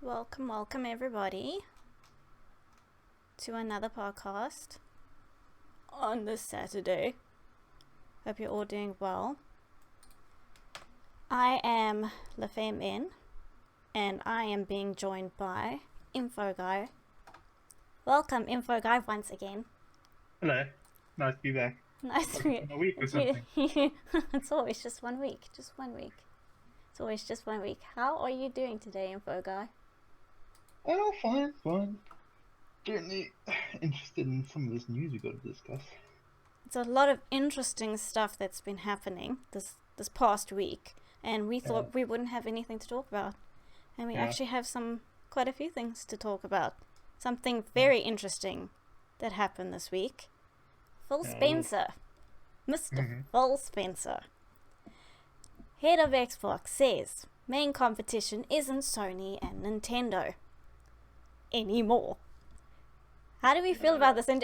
Welcome everybody to another podcast on this Saturday. Hope you're all doing well. I am LaFemmeN and I am being joined by Info Guy. Welcome Info Guy once again. Hello, nice to be back. Nice to meet A week or you. something. It's always just 1 week. It's always just 1 week. How are you doing today, Info Guy? Oh, fine. Certainly interested in some of this news we got to discuss. It's a lot of interesting stuff that's been happening this past week, and we thought we wouldn't have anything to talk about, and we actually have quite a few things to talk about. Something very interesting that happened this week. Phil Spencer, Mr. Phil Spencer, head of Xbox, says main competition isn't Sony and Nintendo anymore. How do we feel about this? And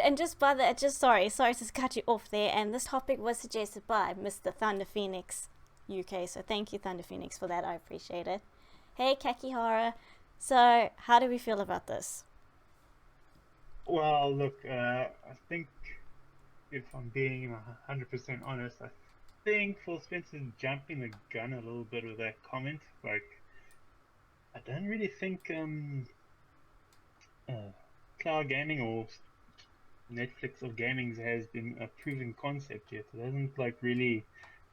sorry to cut you off there. And this topic was suggested by Mr. Thunder Phoenix UK. So thank you, Thunder Phoenix, for that. I appreciate it. Hey, Kakihara. So how do we feel about this? Well, look, I think if I'm being 100% honest, I think Phil Spencer's jumping the gun a little bit with that comment. Like, I don't really think cloud gaming or Netflix of gaming has been a proven concept yet. It hasn't really,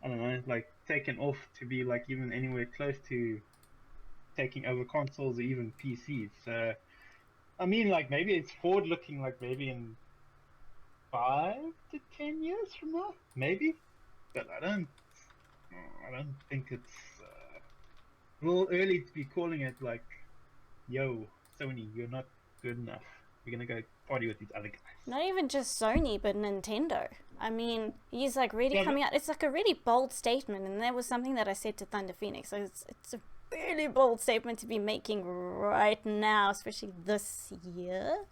I don't know, taken off to be even anywhere close to taking over consoles or even PCs. So, I mean, maybe it's forward looking, maybe in 5 to 10 years from now, maybe. But I don't think it's a little early to be calling it yo, Sony, you're not good enough. We're gonna go party with these other guys. Not even just Sony, but Nintendo. I mean, he's really coming out. It's a really bold statement, and that was something that I said to Thunder Phoenix. So it's a really bold statement to be making right now, especially this year,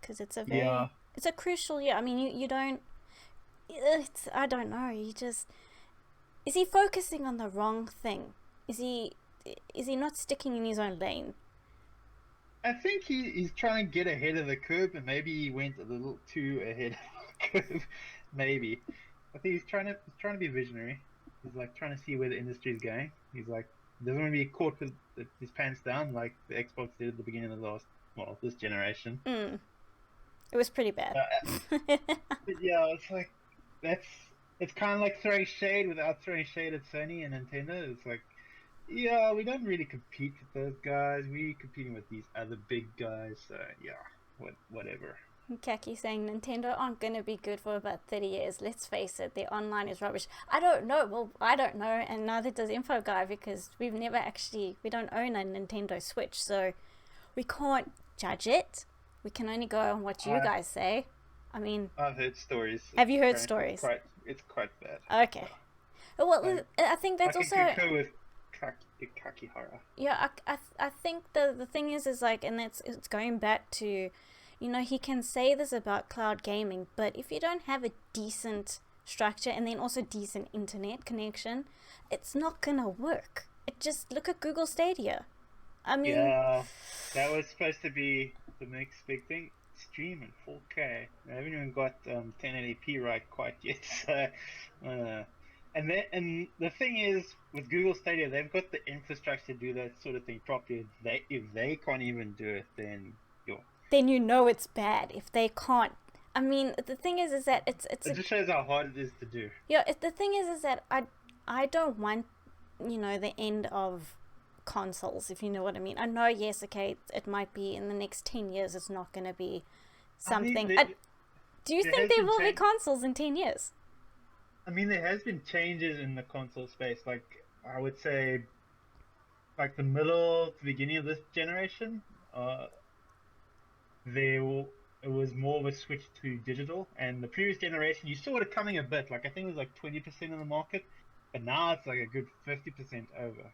because it's a crucial year. I mean, you don't. I don't know. Is he focusing on the wrong thing? Is he not sticking in his own lane? I think he's trying to get ahead of the curve, and maybe he went a little too ahead of the curve. Maybe. I think he's trying to be visionary. He's trying to see where the industry is going. He's doesn't want to be caught with his pants down like the Xbox did at the beginning of this generation. It was pretty bad. But yeah, it's kind of like throwing shade without throwing shade at Sony and Nintendo. It's yeah, we don't really compete with those guys. We're competing with these other big guys. So yeah, whatever. Kaki saying Nintendo aren't going to be good for about 30 years. Let's face it, their online is rubbish. I don't know. Well, I don't know, and neither does Info Guy, because we don't own a Nintendo Switch, so we can't judge it. We can only go on what you guys say. I mean, I've heard stories. Have you heard stories? It's quite bad. Okay. Well, I think that's also. I can concur with Kakihara. Yeah, I think the thing is and it's going back to, he can say this about cloud gaming, but if you don't have a decent structure and then also decent internet connection, it's not gonna work. Just look at Google Stadia. I mean, yeah, that was supposed to be the next big thing. Stream in 4K. They haven't even got 1080p right quite yet. So, and the thing is, with Google Stadia, they've got the infrastructure to do that sort of thing properly. If they can't even do it, then it's bad. If they can't, I mean, the thing is that it just shows how hard it is to do. Yeah, the thing is that I don't want the end of consoles, if you know what I mean. I know, yes, okay, it might be in the next 10 years. It's not going to be something. Do you think there will be consoles in 10 years? I mean, there has been changes in the console space. I would say, the middle to beginning of this generation, it was more of a switch to digital. And the previous generation, you saw it coming a bit. I think it was 20% of the market, but now it's a good 50% over.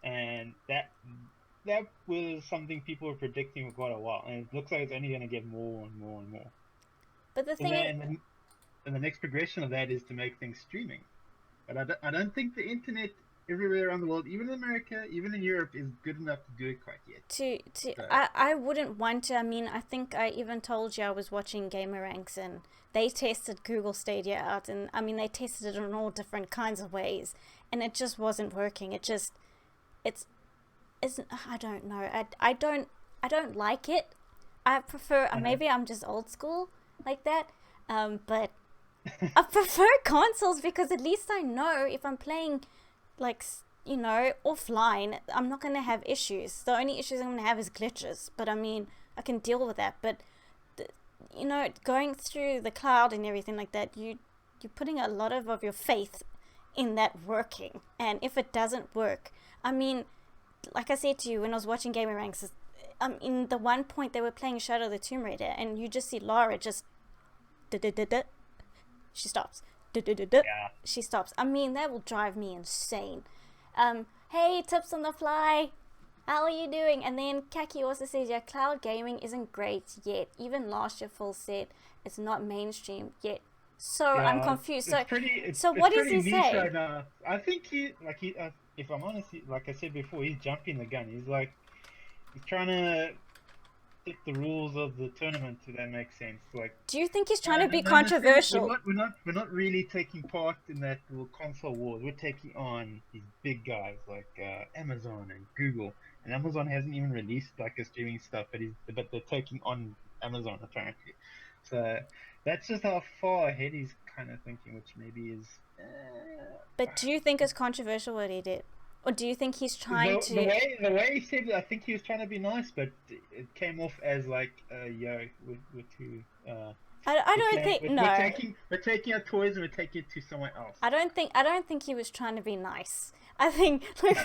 And that was something people were predicting for quite a while, and it looks like it's only going to get more and more and more. But the thing and the next progression of that is to make things streaming. But I don't think the internet everywhere around the world, even in America, even in Europe, is good enough to do it quite yet. So. I wouldn't want to. I mean, I think I even told you I was watching Gameranx and they tested Google Stadia out, and I mean they tested it in all different kinds of ways, and it just wasn't working. It's I don't know. I don't like it. I prefer maybe I'm just old school like that. But I prefer consoles because at least I know if I'm playing like offline, I'm not going to have issues. The only issues I'm going to have is glitches, but I mean I can deal with that. But going through the cloud and everything like that, you're putting a lot of your faith in that working, and if it doesn't work, I mean, like I said to you when I was watching Gameranx, in the one point they were playing Shadow of the Tomb Raider, and you just see Lara just she stops. She stops. I mean, that will drive me insane. Hey, Tips on the Fly, how are you doing? And then Kaki also says, yeah, cloud gaming isn't great yet. Even last year full set, it's not mainstream yet. So yeah, I'm confused. So what does he say? Right now. I think if I'm honest, like I said before, he's jumping the gun. He's trying to fit the rules of the tournament, if that makes sense. Like, do you think he's trying to be controversial? We're not really taking part in that little console wars. We're taking on these big guys like Amazon and Google. And Amazon hasn't even released like a streaming stuff, but they're taking on Amazon apparently. So that's just how far ahead he's kind of thinking, which maybe is. But do you think it's controversial what he did? Or do you think he's trying to... The way he said it, I think he was trying to be nice, but it came off as like, yo, we're too... I don't think... We're taking our toys and we're taking it to someone else. I don't think he was trying to be nice. I think, like,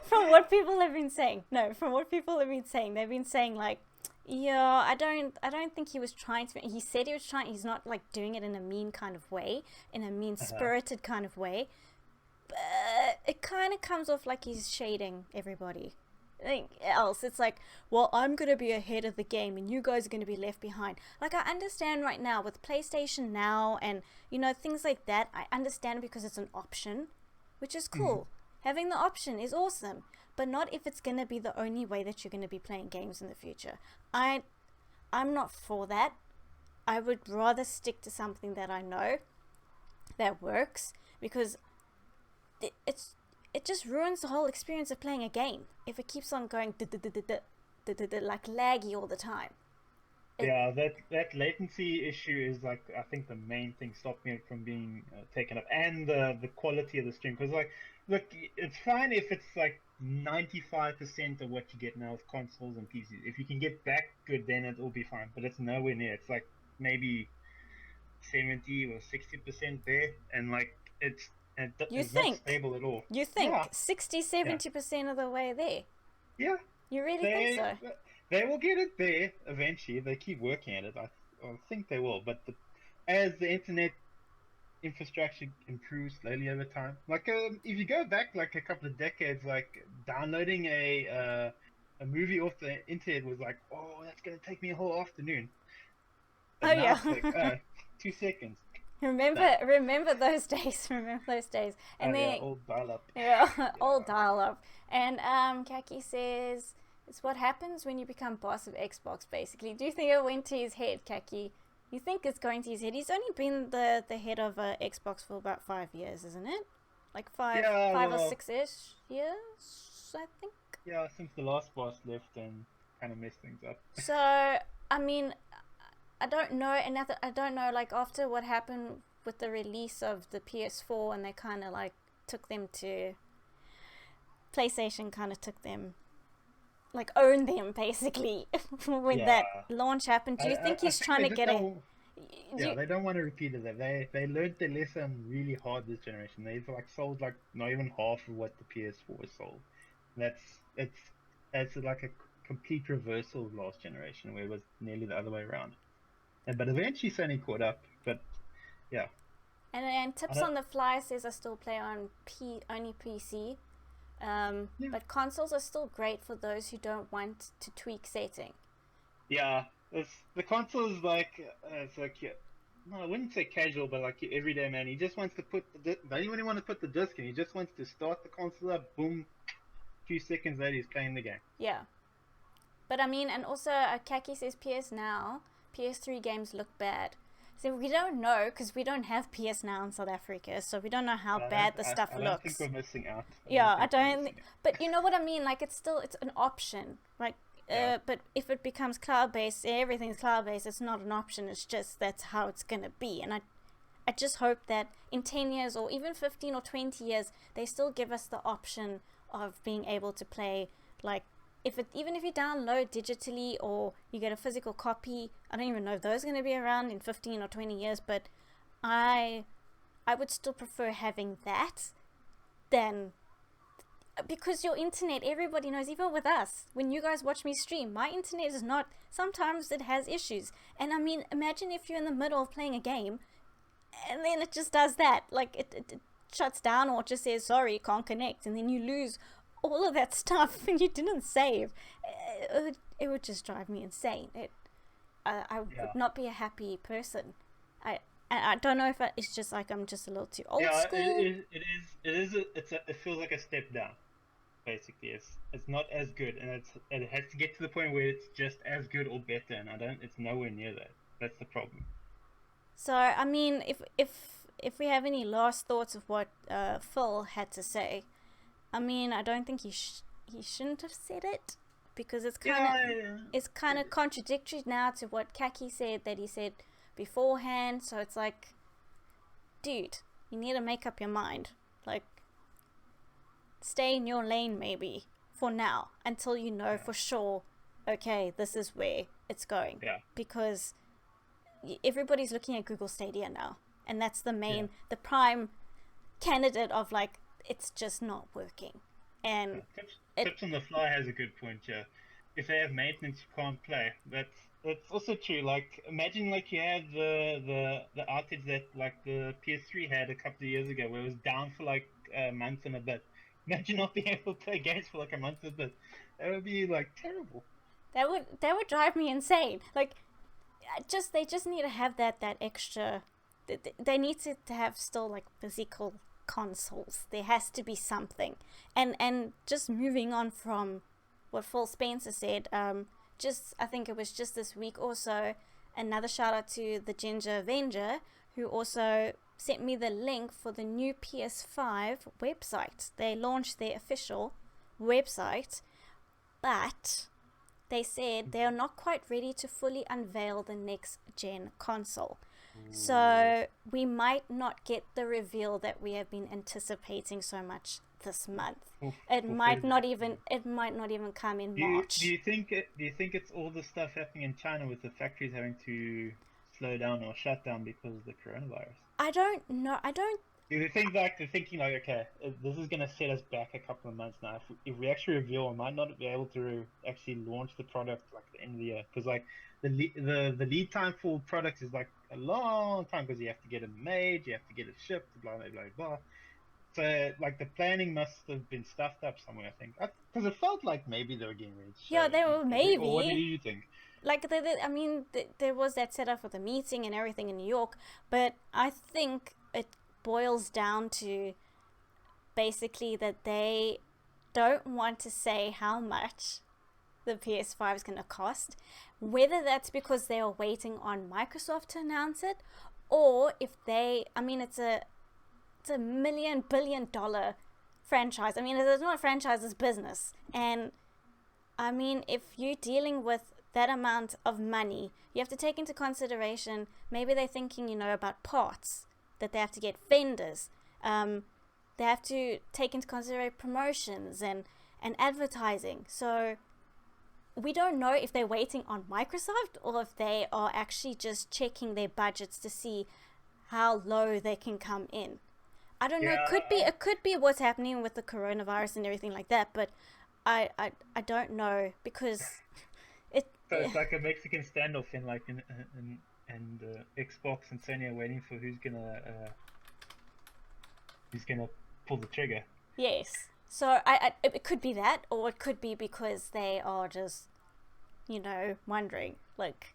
from what people have been saying... No, from what people have been saying, they've been saying, like, yeah, I don't think he was trying to... He said he was trying... He's not, like, doing it in a mean kind of way, in a mean-spirited kind of way. But it kind of comes off like he's shading everybody else. It's like, well, I'm going to be ahead of the game and you guys are going to be left behind. Like, I understand right now with PlayStation Now and, things like that. I understand because it's an option, which is cool. Having the option is awesome, but not if it's going to be the only way that you're going to be playing games in the future. I'm not for that. I would rather stick to something that I know that works, because it just ruins the whole experience of playing a game if it keeps on going like laggy all the time. Yeah, that latency issue is like, I think, the main thing stopping it from being taken up, and the quality of the stream. Because like, look, it's fine if it's like 95% of what you get now with consoles and PCs. If you can get that good, then it'll be fine. But it's nowhere near. It's like maybe 70 or 60% there, and like it's not stable at all. You think 60-70% of the way there? Yeah. You really think so? They will get it there eventually. They keep working at it. I think they will. But as the internet infrastructure improves slowly over time, like if you go back like a couple of decades, like downloading a movie off the internet was like, oh, that's gonna take me a whole afternoon. And now it's like 2 seconds. Remember those days. And then old dial-up. Yeah, old dial-up. And Kaki says, it's what happens when you become boss of Xbox, basically. Do you think it went to his head, Kaki? You think it's going to his head? He's only been the head of Xbox for about 5 years, isn't it? Like five or 6-ish years, I think. Yeah, since the last boss left and kind of messed things up. So, I mean, I don't know, and I don't know, like, after what happened with the release of the PS4, and they kind of, like, took them to... PlayStation kind of took them, like, owned them, basically, when that launch happened. Do you think he's trying to get it? Yeah, they don't want to repeat it. They learned their lesson really hard this generation. They've, like, sold, like, not even half of what the PS4 sold. It's like a complete reversal of last generation, where it was nearly the other way around. But eventually Sony caught up, but yeah. And Tips on the Fly says I still play on only PC. But consoles are still great for those who don't want to tweak setting. Yeah, the console is like, it's like no, I wouldn't say casual, but like your everyday man. He just wants to put don't even want to put the disc in. He just wants to start the console up. Boom. A few seconds later, he's playing the game. Yeah. But I mean, and also Kaki says PS Now, PS3 games look bad. So we don't know because we don't have PS Now in South Africa, so we don't know how bad the stuff I don't looks. think we're missing out. I don't. But you know what I mean? Like it's an option. Like, but if it becomes cloud-based, everything's cloud-based. It's not an option. It's just that's how it's gonna be. And I just hope that in 10 years or even 15 or 20 years, they still give us the option of being able to play, like, even if you download digitally or you get a physical copy. I don't even know if those are going to be around in 15 or 20 years, but I would still prefer having that than, because your internet, everybody knows, even with us, when you guys watch me stream, my internet is not, sometimes it has issues. And I mean, imagine if you're in the middle of playing a game and then it just does that, like it shuts down or it just says sorry, can't connect, and then you lose all of that stuff and you didn't save. It would just drive me insane. I would not be a happy person. I don't know if it's just like I'm just a little too old school. It feels like a step down. Basically, it's not as good, and it has to get to the point where it's just as good or better, and it's nowhere near that. That's the problem. So I mean, if we have any last thoughts of what Phil had to say, I mean, I don't think he shouldn't have said it, because it's kind of contradictory now to what Kaki said that he said beforehand. So it's like, dude, you need to make up your mind. Like, stay in your lane maybe for now until you know for sure, okay, this is where it's going. Yeah. Because everybody's looking at Google Stadia now, and that's the prime candidate of like, it's just not working. And Tips on the Fly has a good point. Yeah, if they have maintenance, you can't play. That's also true. Like, imagine like you have the outage that like the PS3 had a couple of years ago, where it was down for like a month and a bit. Imagine not being able to play games for like a month and a bit. That would be like terrible. That would drive me insane. Like, they just need to have that extra. They need to have still like physical consoles. There has to be something. And just moving on from what Phil Spencer said, I think it was just this week also, another shout out to the Ginger Avenger, who also sent me the link for the new PS5 website. They launched their official website, but they said they are not quite ready to fully unveil the next gen console. So we might not get the reveal that we have been anticipating so much this month. It might not even come in March. Do you think it's all the stuff happening in China with the factories having to slow down or shut down because of the coronavirus? I don't know. Do you think like they're thinking like, okay, this is gonna set us back a couple of months now. If we actually reveal, we might not be able to actually launch the product like the end of the year, because like the lead time for products is like a long time, because you have to get it made, you have to get it shipped, blah blah blah blah. So like the planning must have been stuffed up somewhere, I think, because it felt like maybe they were getting ready. Yeah, they were maybe. Or what do you think? Like I mean, there was that setup for the meeting and everything in New York, but I think it boils down to basically that they don't want to say how much the PS5 is going to cost, whether that's because they are waiting on Microsoft to announce it, or if it's a $1 billion franchise. I mean, it's not a franchise, it's business. And I mean, if you're dealing with that amount of money, you have to take into consideration, maybe they're thinking, about parts that they have to get, vendors. They have to take into consideration promotions and advertising. So we don't know if they're waiting on Microsoft or if they are actually just checking their budgets to see how low they can come in. I don't know. It could be what's happening with the coronavirus and everything like that, but I don't know, because So it's like a Mexican standoff in Xbox and Sony are waiting for who's gonna pull the trigger. Yes. So it could be that, or it could be because they are just, wondering, like,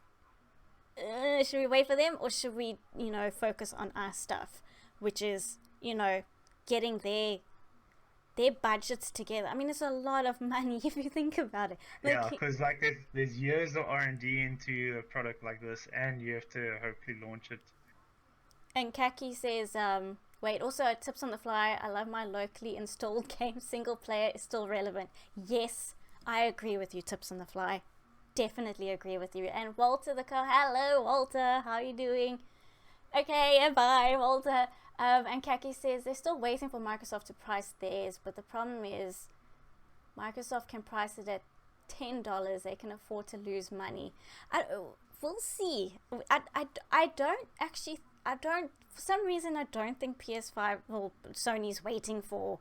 should we wait for them, or should we, focus on our stuff, which is, getting their budgets together. I mean, it's a lot of money if you think about it. Because there's years of R&D into a product like this, and you have to hopefully launch it. And Kaki says, wait, also tips on the fly. I love my locally installed game. Single player is still relevant. Yes, I agree with you, tips on the fly. Definitely agree with you. And Walter the car. Hello, Walter. How are you doing? Okay, bye, Walter. And Kaki says they're still waiting for Microsoft to price theirs, but the problem is Microsoft can price it at $10. They can afford to lose money. We'll see. For some reason, I don't think PS5, Sony's waiting for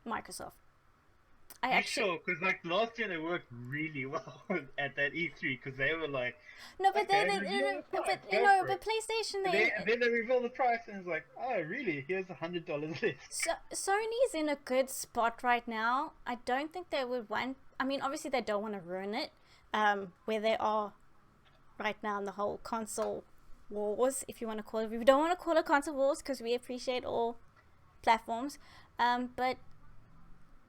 Microsoft. Sure, because last year they worked really well at that E3, because they were like, no, but okay, but PlayStation, then they reveal the price and it's like, oh really, here's $100 less. So Sony's in a good spot right now. I don't think they would want, I mean, obviously they don't want to ruin it, where they are right now in the whole console wars, if you want to call it. We don't want to call it console wars because we appreciate all platforms, but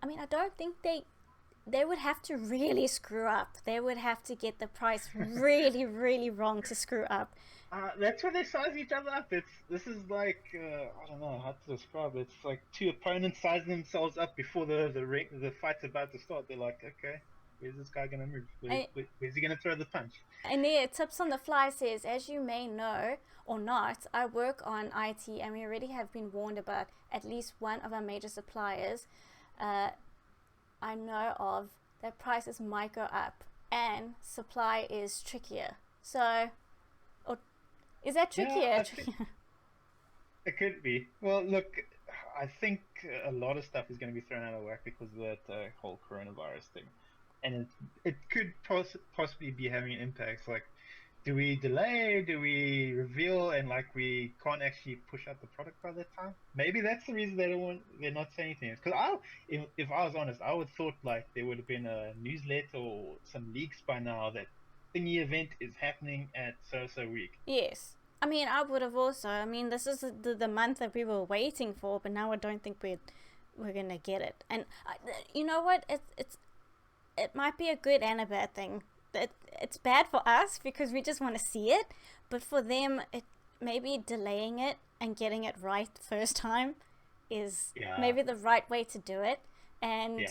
I mean, I don't think they would have to really screw up. They would have to get the price really, really wrong to screw up. That's why they size each other up. This is like, I don't know how to describe it. It's like two opponents sizing themselves up before the fight's about to start. They're like, okay, where's this guy going to move? Where's he going to throw the punch? And there, Tips on the Fly says, as you may know or not, I work on IT and we already have been warned about at least one of our major suppliers I know of, their prices might go up and supply is trickier. So, or is that trickier? Yeah, it could be. Well, look, I think a lot of stuff is going to be thrown out of whack because of that whole coronavirus thing, and it could possibly be having an impact. Like, do we delay? Do we reveal? And we can't actually push out the product by that time. Maybe that's the reason they're not saying anything. Because if I was honest, I would have thought there would have been a newsletter or some leaks by now that thingy event is happening at so week. Yes, I mean I would have also. I mean this is the month that we were waiting for, but now I don't think we're gonna get it. And you know what? It might be a good and a bad thing. It's bad for us because we just want to see it, but for them, it maybe delaying it and getting it right first time is maybe the right way to do it. And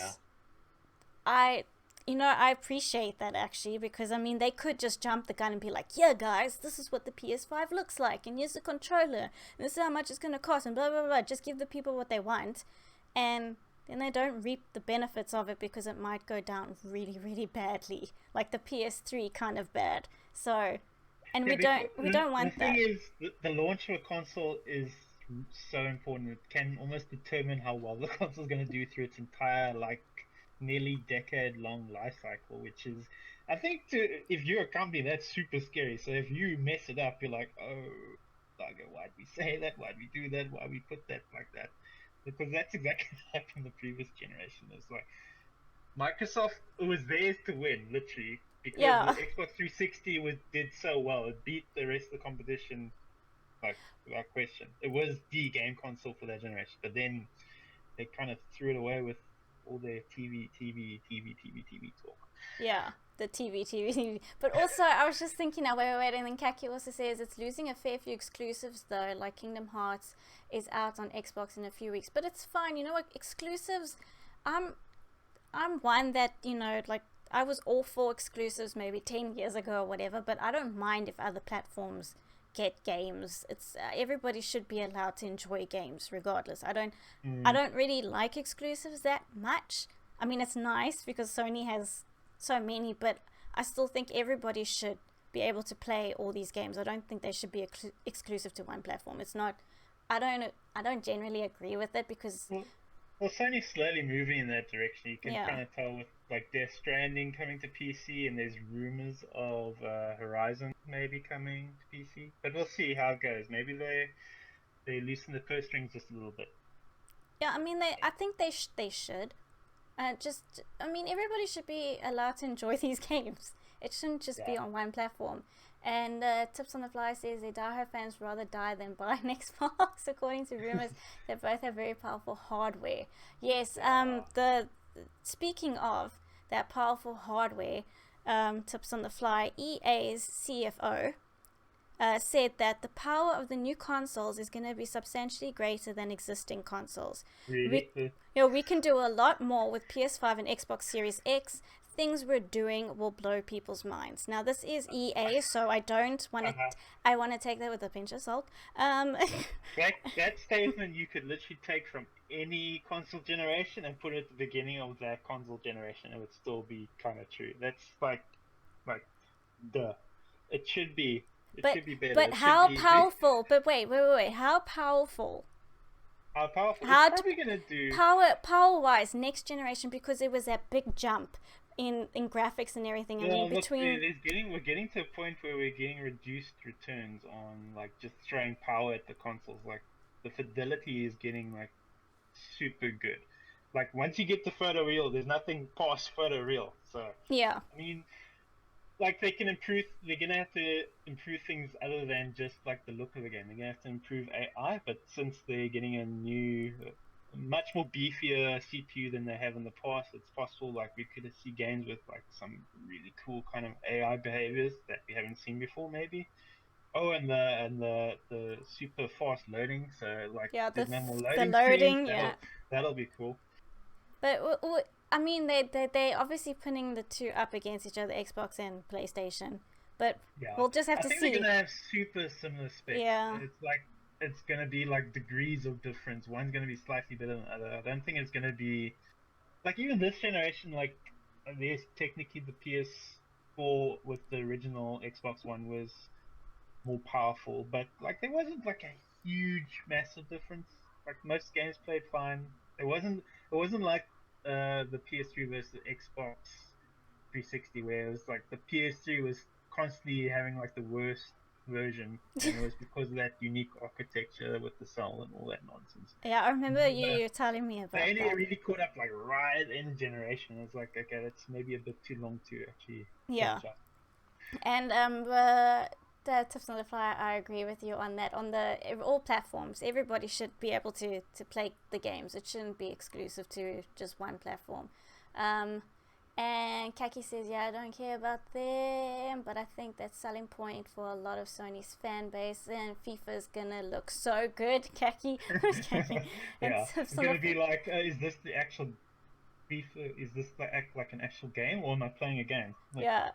I appreciate that actually, because I mean they could just jump the gun and be like, yeah guys, this is what the PS5 looks like, and here's the controller, and this is how much it's gonna cost, and blah blah blah. Just give the people what they want, and then they don't reap the benefits of it because it might go down really, really badly, like the PS3 kind of bad. So, and we don't want that. The thing is, the launch of a console is so important. It can almost determine how well the console is going to do through its entire nearly decade-long life cycle. Which is, I think, if you're a company, that's super scary. So if you mess it up, you're like, oh, why'd we say that? Why'd we do that? Why'd we put that like that? Because that's exactly what happened in the previous generation. It's like Microsoft, it was theirs to win, literally, because the Xbox 360 did so well. It beat the rest of the competition, without question. It was the game console for that generation. But then they kind of threw it away with all their TV talk. Yeah, the TV. But also, I was just thinking now, wait, and then Kaki also says it's losing a fair few exclusives though, like Kingdom Hearts is out on Xbox in a few weeks. But it's fine, you know what, exclusives, I'm one that, I was all for exclusives maybe 10 years ago or whatever, but I don't mind if other platforms get games. It's everybody should be allowed to enjoy games regardless. I don't really like exclusives that much. I mean, it's nice because Sony has so many, but I still think everybody should be able to play all these games. I don't think they should be exclusive to one platform. It's not. I don't generally agree with it because. Well, Sony's slowly moving in that direction. You can kind of tell with Death Stranding coming to PC, and there's rumors of Horizon maybe coming to PC. But we'll see how it goes. Maybe they loosen the purse strings just a little bit. Yeah, I mean, I think they should. Everybody should be allowed to enjoy these games. It shouldn't just be on one platform. And Tips on the Fly says their diehard fans rather die than buy an Xbox. According to rumors, they both have very powerful hardware. Yes. Speaking of that powerful hardware, Tips on the Fly, EA's CFO said that the power of the new consoles is going to be substantially greater than existing consoles. Really? We can do a lot more with PS5 and Xbox Series X. Things we're doing will blow people's minds. Now, this is EA, so I don't want to. I want to take that with a pinch of salt. That statement you could literally take from any console generation and put it at the beginning of that console generation, it would still be kind of true. That's like, duh. It should be. It should be better. But how powerful? But wait. How powerful? How powerful? It's probably gonna do power-wise next generation, because there was that big jump in graphics and everything. I mean, we're getting to a point where we're getting reduced returns on like just throwing power at the consoles. Like the fidelity is getting like super good. Like once you get to photoreal, there's nothing past photoreal. So yeah, I mean, like they're gonna have to improve things other than just like the look of the game. They're gonna have to improve AI, but since they're getting a new, much more beefier CPU than they have in the past, it's possible like we could see games with like some really cool kind of AI behaviors that we haven't seen before, maybe. Oh, and the super fast loading, so like there's no more loading. The loading, screens. That'll be cool. But I mean, they obviously putting the two up against each other, Xbox and PlayStation. But we'll just have to see. I think they're gonna have super similar specs. Yeah. It's gonna be like degrees of difference. One's gonna be slightly better than the other. I don't think it's gonna be like even this generation. Like there's technically the PS4 with the original Xbox One was more powerful, but like there wasn't like a huge massive difference. Like most games played fine. It wasn't like the PS3 versus the Xbox 360, where it was like the PS3 was constantly having like the worst version, and it was because of that unique architecture with the cell and all that nonsense. Yeah, I remember you telling me about that. They only really caught up like right in the generation. It's like, okay, that's maybe a bit too long to actually catch up. And the Tips on the Fly, I agree with you on that. On all platforms, everybody should be able to play the games. It shouldn't be exclusive to just one platform. And Kaki says, yeah, I don't care about them, but I think that's selling point for a lot of Sony's fan base, and FIFA's gonna look so good. Kaki, who's Kaki? It's gonna be like, is this the actual FIFA? Is this like an actual game, or am I playing a game? Like,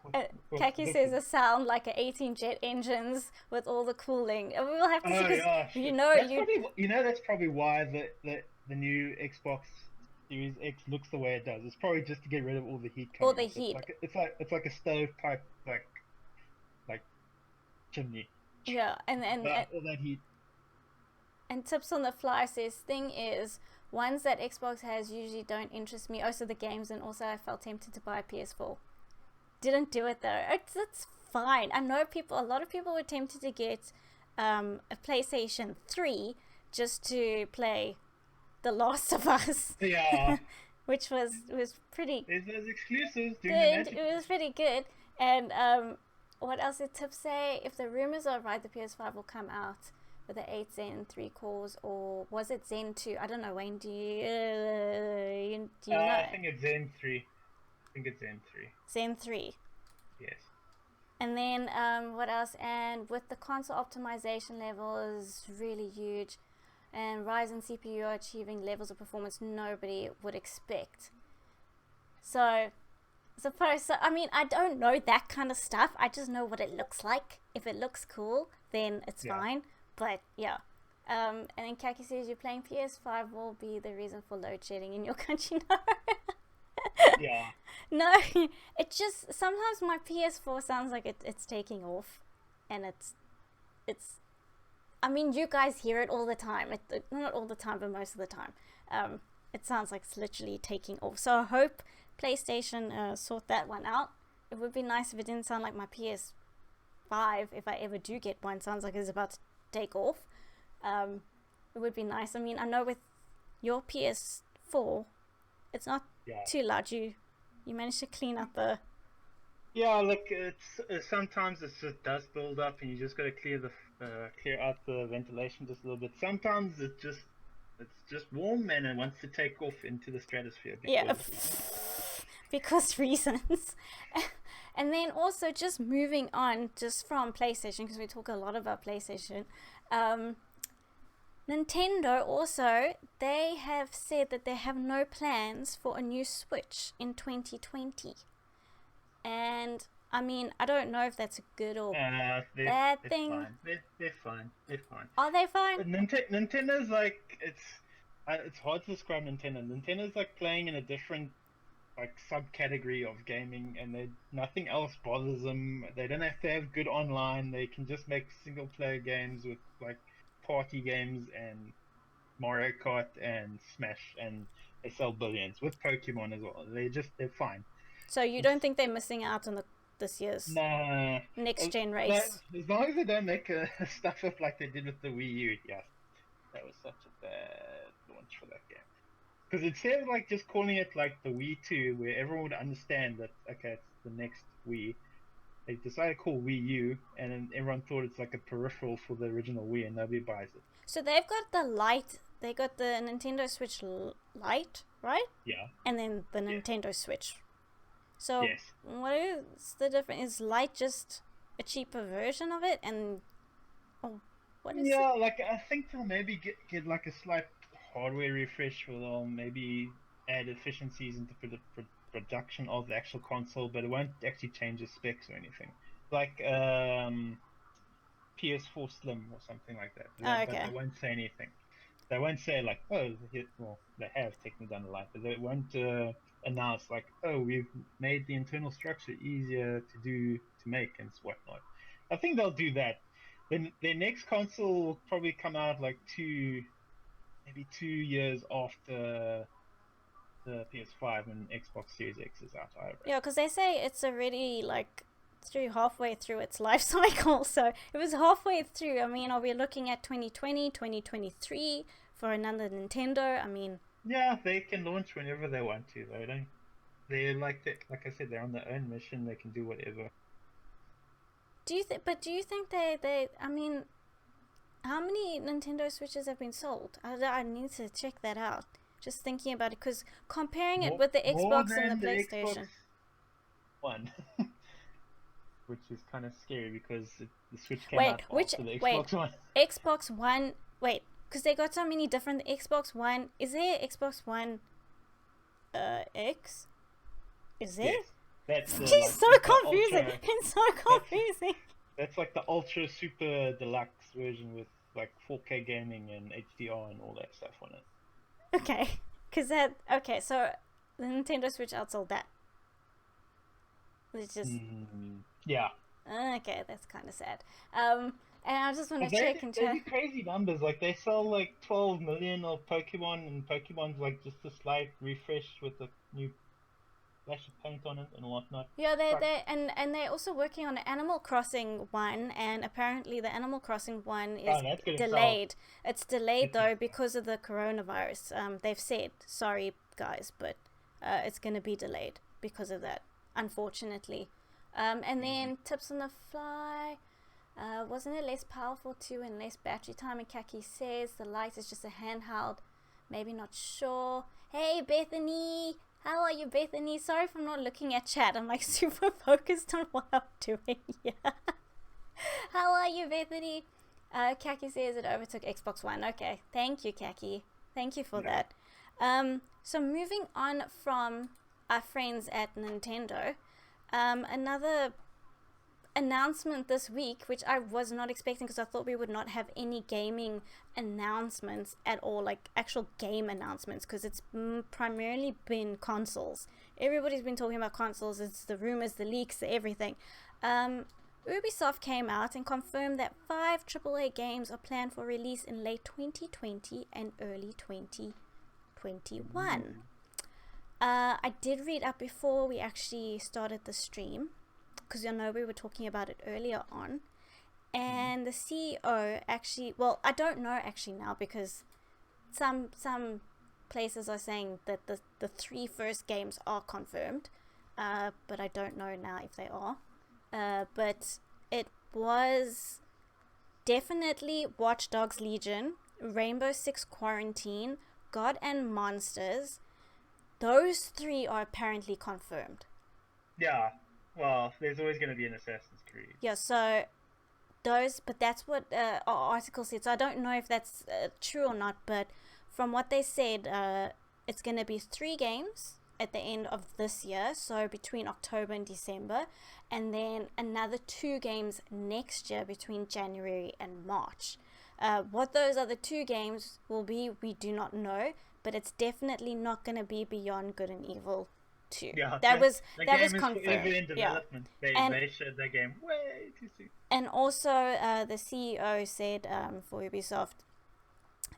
Kaki says it sound like a 18 jet engines with all the cooling. And we will have to see, because that's probably why the new Xbox Series X looks the way it does. It's probably just to get rid of all the heat. All the heat. It's like a stovepipe like chimney. Yeah, and all that heat. And Tips on the Fly says, thing is, ones that Xbox has usually don't interest me. Also the games, and also I felt tempted to buy a PS4. Didn't do it though. It's fine. I know a lot of people were tempted to get a PlayStation 3 just to play The Last of Us. Yeah. Which was pretty There's those exclusives. good. It was pretty good. And what else did Tip say? If the rumors are right, the PS5 will come out with the 8 Zen 3 cores, or was it Zen 2? I don't know, Wayne, do you know? I think it's Zen 3. Zen 3. Yes. And then what else? And with the console optimization level is really huge, and Ryzen CPU are achieving levels of performance nobody would expect. I mean, I don't know that kind of stuff. I just know what it looks like. If it looks cool, then it's fine. But yeah. And then Kaki says you're playing PS5 will be the reason for load shedding in your country. No. Yeah. No, it just sometimes my PS4 sounds like it's taking off, and it's. I mean, you guys hear it all the time. Not all the time, but most of the time. It sounds like it's literally taking off. So I hope PlayStation sort that one out. It would be nice if it didn't sound like my PS5, if I ever do get one, sounds like it's about to take off. It would be nice. I mean, I know with your PS4, it's not too loud. You managed to clean up the Yeah, like it's sometimes it just does build up, and you just got to clear out the ventilation just a little bit. Sometimes it's just warm and it wants to take off into the stratosphere Yeah, because because reasons. And then also just moving on just from PlayStation, because we talk a lot about PlayStation. Nintendo also, they have said that they have no plans for a new Switch in 2020. And I mean, I don't know if that's a good or bad they're thing. fine. They're fine. They're fine. Are they fine? But Nintendo's like it's hard to describe Nintendo. Nintendo's like playing in a different like subcategory of gaming, and nothing else bothers them. They don't have to have good online. They can just make single player games with like party games and Mario Kart and Smash, and they sell billions with Pokemon as well. They're fine. So you It's don't think they're missing out on this year's Nah. next gen That, race? as long as they don't make stuff up like they did with the Wii U, yes. That was such a bad launch for that game. Because instead of like just calling it like the Wii 2, where everyone would understand that, okay, it's the next Wii, they decided to call Wii U, and then everyone thought it's like a peripheral for the original Wii, and nobody buys it. So they've got the Lite, they got the Nintendo Switch Lite, right? Yeah. And then the Nintendo Switch. So Yes. what is the difference? Is Lite just a cheaper version of it? And what is Yeah, like I think they'll maybe get like a slight hardware refresh, where they'll maybe add efficiencies into production of the actual console, but it won't actually change the specs or anything. Like PS4 Slim or something like that. Oh, But okay. they won't say anything. They won't say like, oh, well, they have technically done a lot, but they won't announce like, oh, we've made the internal structure easier to make and whatnot. I think they'll do that. Then their next console will probably come out like maybe 2 years after the PS5 and Xbox Series X is out. I reckon. Yeah, because they say it's already like halfway through its life cycle. So if it's halfway through, I mean, are we looking at 2020, 2023 for another Nintendo? I mean, Yeah, they can launch whenever they want to. They don't. They're like I said, they're on their own mission. They can do whatever. do you think? But do you think they? I mean, how many Nintendo Switches have been sold? I need to check that out. Just thinking about it, because comparing it with the More Xbox and the than the PlayStation. Xbox One, which is kind of scary because the Switch came out after the Xbox One. Xbox One. Wait, because they got so many different. Xbox One. Is there Xbox One? X. Is there? Yes, that's It's like, so confusing. It's so confusing. That's like the ultra super deluxe version with like 4K gaming and HDR and all that stuff on it. Okay, so the Nintendo Switch outsold that. It's just Yeah. okay. That's kind of sad. And I just want to check and They check. do crazy numbers. Like they sell like 12 million of Pokemon, and Pokemon's like just a slight refresh with a new flash of paint on it and whatnot. Yeah, and they're also working on an Animal Crossing one, and apparently the Animal Crossing one is delayed. It's delayed though because of the coronavirus. They've said, sorry guys, but it's going to be delayed because of that, unfortunately. And then Tips on the Fly. Wasn't it less powerful too and less battery time? And Kaki says the Lite is just a handheld. Maybe not sure. Hey Bethany, how are you, Bethany? Sorry if I'm not looking at chat. I'm like super focused on what I'm doing. Yeah. How are you, Bethany? Kaki says it overtook Xbox One. Okay, thank you, Kaki. Thank you for that. So moving on from our friends at Nintendo, another announcement this week, which I was not expecting because I thought we would not have any gaming announcements at all, like actual game announcements, because it's primarily been consoles. Everybody's been talking about consoles. It's the rumors, the leaks, the everything. Ubisoft came out and confirmed that 5 AAA games are planned for release in late 2020 and early 2021. I did read up before we actually started the stream, because I know we were talking about it earlier on, and the CEO actually, well, I don't know actually now, because some places are saying that the 3 first games are confirmed, but I don't know now if they are. But it was definitely Watch Dogs Legion, Rainbow Six Quarantine, God and Monsters. Those 3 are apparently confirmed. Yeah. Well, there's always going to be an Assassin's Creed. Yeah, so those, but that's what our article said. So I don't know if that's true or not, but from what they said, it's going to be 3 games at the end of this year, so between October and December, and then another 2 games next year between January and March. What those other 2 games will be, we do not know, but it's definitely not going to be Beyond Good and Evil 2. Yeah, that was confirmed. In development. Yeah. They showed that game way too soon. And also, the CEO said for Ubisoft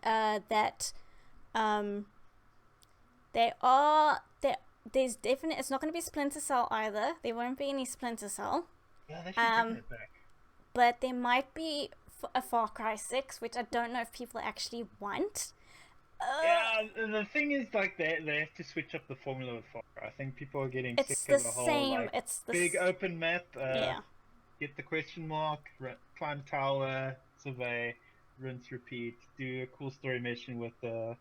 that there's definitely, it's not going to be Splinter Cell either. There won't be any Splinter Cell. Yeah, they should bring it back. But there might be a Far Cry 6, which I don't know if people actually want. Yeah, the thing is, like, they have to switch up the formula with Far Cry. I think people are getting sick of the whole like, big open map. Get the question mark, climb tower, survey, rinse, repeat, do a cool story mission with a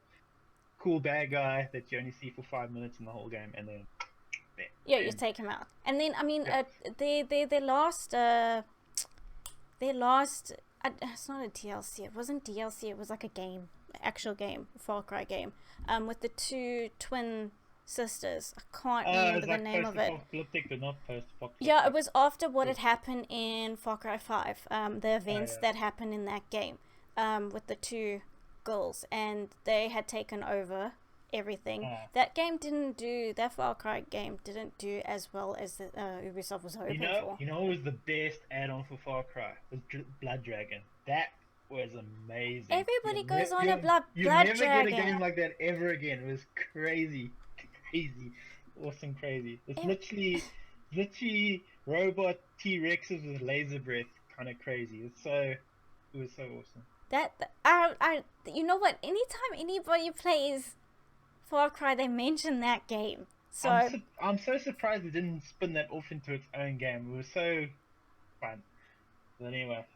cool bad guy that you only see for 5 minutes in the whole game, and then you take him out. And then, I mean, they lost it's not a DLC. It wasn't DLC. It was like a game, actual game, Far Cry game, with the 2 twin sisters. I can't remember the name of it. But not post-apocalyptic. Yeah, it was after what had happened in Far Cry 5. The events that happened in that game, with the 2 girls, and they had taken over everything. That Far Cry game didn't do as well as the Ubisoft was hoping for. You know what was the best add-on for Far Cry? Was Blood Dragon. That was amazing. Everybody goes on a Blood Dragon. You never get a game like that ever again. It was crazy. Awesome, crazy. It's literally robot T-Rexes with laser breath, kind of crazy. It was so awesome. You know what? Anytime anybody plays Far Cry, they mention that game. So I'm so surprised they didn't spin that off into its own game. It was so fun. But anyway,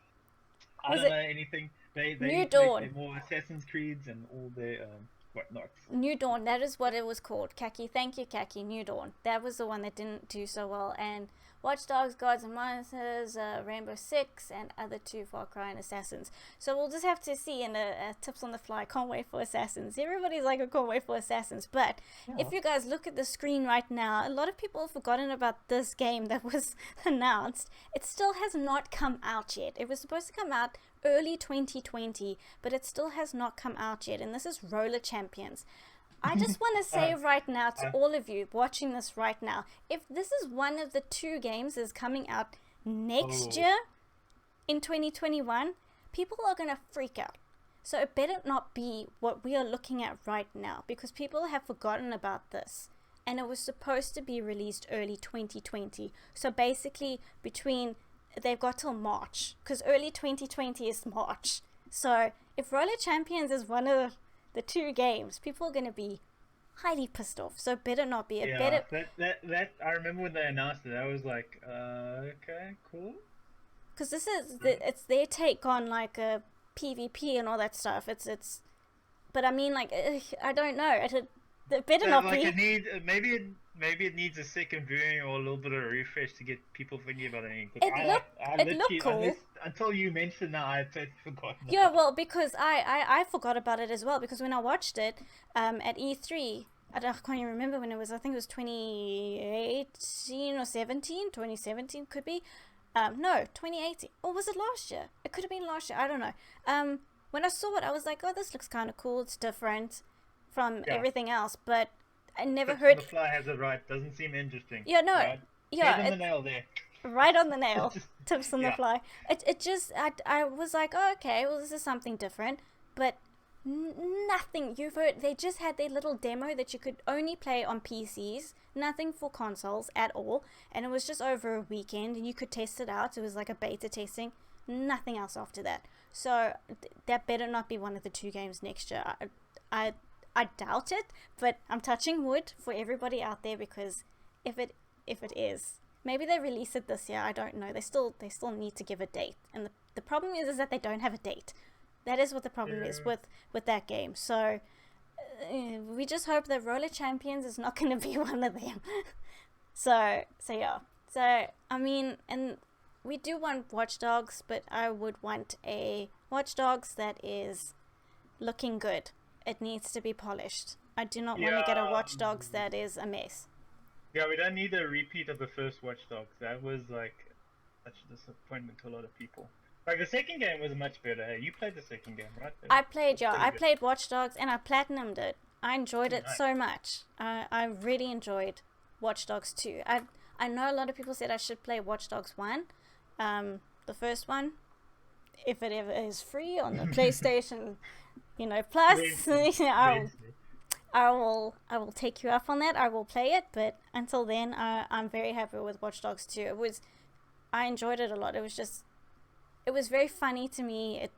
I don't know anything. They New Dawn. More Assassin's Creeds and all their whatnot. New Dawn. That is what it was called. Kaki, thank you, Kaki. New Dawn. That was the one that didn't do so well. And Watch Dogs, Gods and Monsters, Rainbow Six, and other 2 Far Cry and Assassins. So we'll just have to see. And tips on the fly. Can't wait for Assassins. Everybody's like, I can't wait for Assassins. But if you guys look at the screen right now, a lot of people have forgotten about this game that was announced. It still has not come out yet. It was supposed to come out early 2020, but it still has not come out yet. And this is Roller Champions. I just want to say right now to all of you watching this right now, if this is one of the 2 games that's coming out next year in 2021, people are going to freak out. So it better not be what we are looking at right now, because people have forgotten about this. And it was supposed to be released early 2020. So basically they've got till March, because early 2020 is March. So if Roller Champions is one of the 2 games, people are going to be highly pissed off. So better not be. That I remember when they announced it. I was like, okay, cool. Because this is it's their take on like a PvP and all that stuff. It's, but I mean, like, I don't know. It better not like be. Maybe it needs a second viewing or a little bit of a refresh to get people thinking about it. It looked cool. Until you mentioned that, I had totally forgotten. Yeah, well, because I forgot about it as well, because when I watched it at E3, I can't even remember when it was. I think it was 2018 or 2017 could be. No, 2018. Or was it last year? It could have been last year. I don't know. When I saw it, I was like, oh, this looks kind of cool. It's different from everything else, but I never heard. The Fly has it right. Doesn't seem interesting. Yeah, no. Right? Yeah. Hit on the nail there. Right on the nail. Tips on the fly. It just, I was like, oh, okay, well, this is something different, but nothing. You've heard, they just had their little demo that you could only play on PCs, nothing for consoles at all, and it was just over a weekend, and you could test it out. It was like a beta testing, nothing else after that. So that better not be one of the 2 games next year. I doubt it, but I'm touching wood for everybody out there, because if if it is. Maybe they release it this year. I don't know. They still need to give a date, and the problem is that they don't have a date. That is what the problem is with that game. So we just hope that Roller Champions is not going to be one of them. So yeah. So I mean, and we do want Watch Dogs, but I would want a Watch Dogs that is looking good. It needs to be polished. I do not want to get a Watch Dogs that is a mess. Yeah, we don't need a repeat of the first Watch Dogs. That was like such a disappointment to a lot of people. Like the second game was much better. You played the second game, right? I played Watch Dogs and I platinumed it. I enjoyed it so much. I really enjoyed Watch Dogs 2. I know a lot of people said I should play Watch Dogs 1, the first one, if it ever is free on the PlayStation, Plus. I will take you up on that. I will play it, but until then, I'm very happy with Watch Dogs 2. I enjoyed it a lot. It was very funny to me.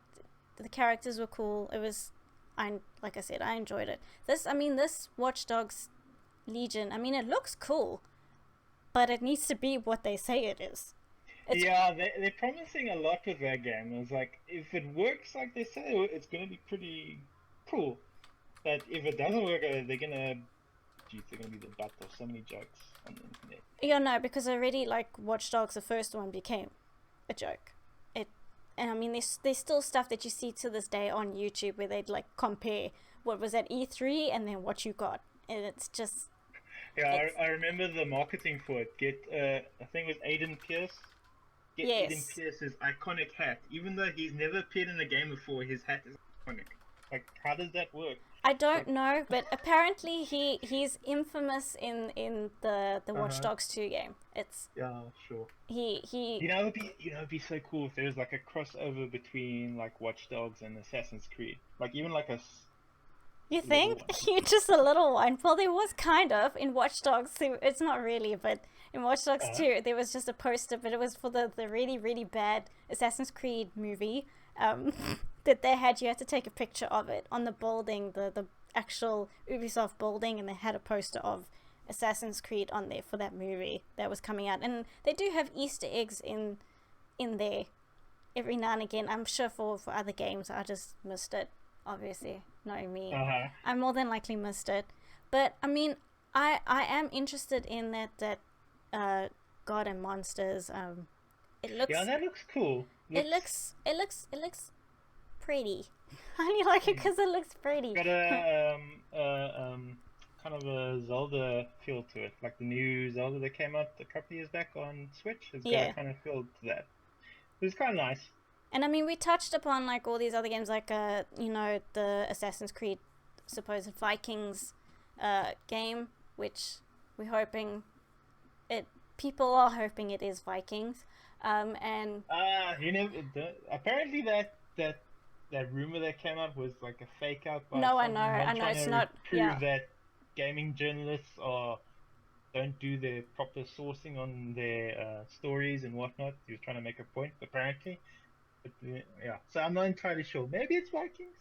The characters were cool. Like I said, I enjoyed it. This Watch Dogs Legion, it looks cool, but it needs to be what they say it is. They're promising a lot with that game. It's like, if it works like they say, it's going to be pretty cool. But if it doesn't work, they're going to be the butt of so many jokes on the internet. Yeah, no, because already, like, Watch Dogs, the first one, became a joke. There's still stuff that you see to this day on YouTube where they'd, like, compare what was at E3 and then what you got. And it's just... Yeah, I remember the marketing for it. I think it was Aiden Pierce. Aiden Pierce's iconic hat. Even though he's never appeared in a game before, his hat is iconic. Like, how does that work? I don't know, but apparently he's infamous in the Watch Dogs 2 game. Sure. He it'd be so cool if there was like a crossover between like Watch Dogs and Assassin's Creed. Like even like a You think? You're just a little one. Well, there was kind of in Watch Dogs. It's not really, but in Watch Dogs 2, there was just a poster, but it was for the really, really bad Assassin's Creed movie. That they had, you had to take a picture of it on the building, the actual Ubisoft building, and they had a poster of Assassin's Creed on there for that movie that was coming out. And they do have Easter eggs in there every now and again. I'm sure for other games, I just missed it, obviously, knowing me. I more than likely missed it. But, I am interested in that God and Monsters. It looks... Yeah, that looks cool. It looks pretty. I only like it because it looks pretty. Got a kind of a Zelda feel to it, like the new Zelda that came out a couple of years back on Switch. It's got a kind of feel to that. It was kind of nice. And we touched upon like all these other games, like the Assassin's Creed supposed Vikings game, which we're hoping people are hoping it is Vikings. And apparently that rumor that came out was like a fake out. No, I know it's not. Prove that gaming journalists don't do their proper sourcing on their stories and whatnot. He was trying to make a point, apparently. But, so I'm not entirely sure. Maybe it's Vikings.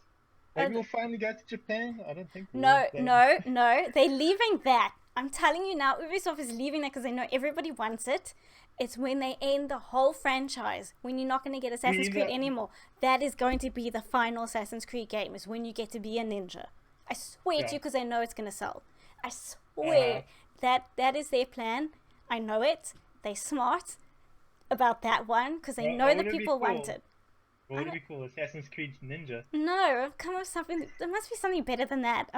Maybe we'll finally go to Japan. I don't think. No. They're leaving that. I'm telling you now, Ubisoft is leaving that because they know everybody wants it. It's when they end the whole franchise, when you're not going to get Assassin's Creed anymore. That is going to be the final Assassin's Creed game, is when you get to be a ninja. I swear to you, because they know it's going to sell. I swear that is their plan. I know it. They're smart about that one, because they know the people want it. What would it be called? Assassin's Creed Ninja? No, come up with something. There must be something better than that.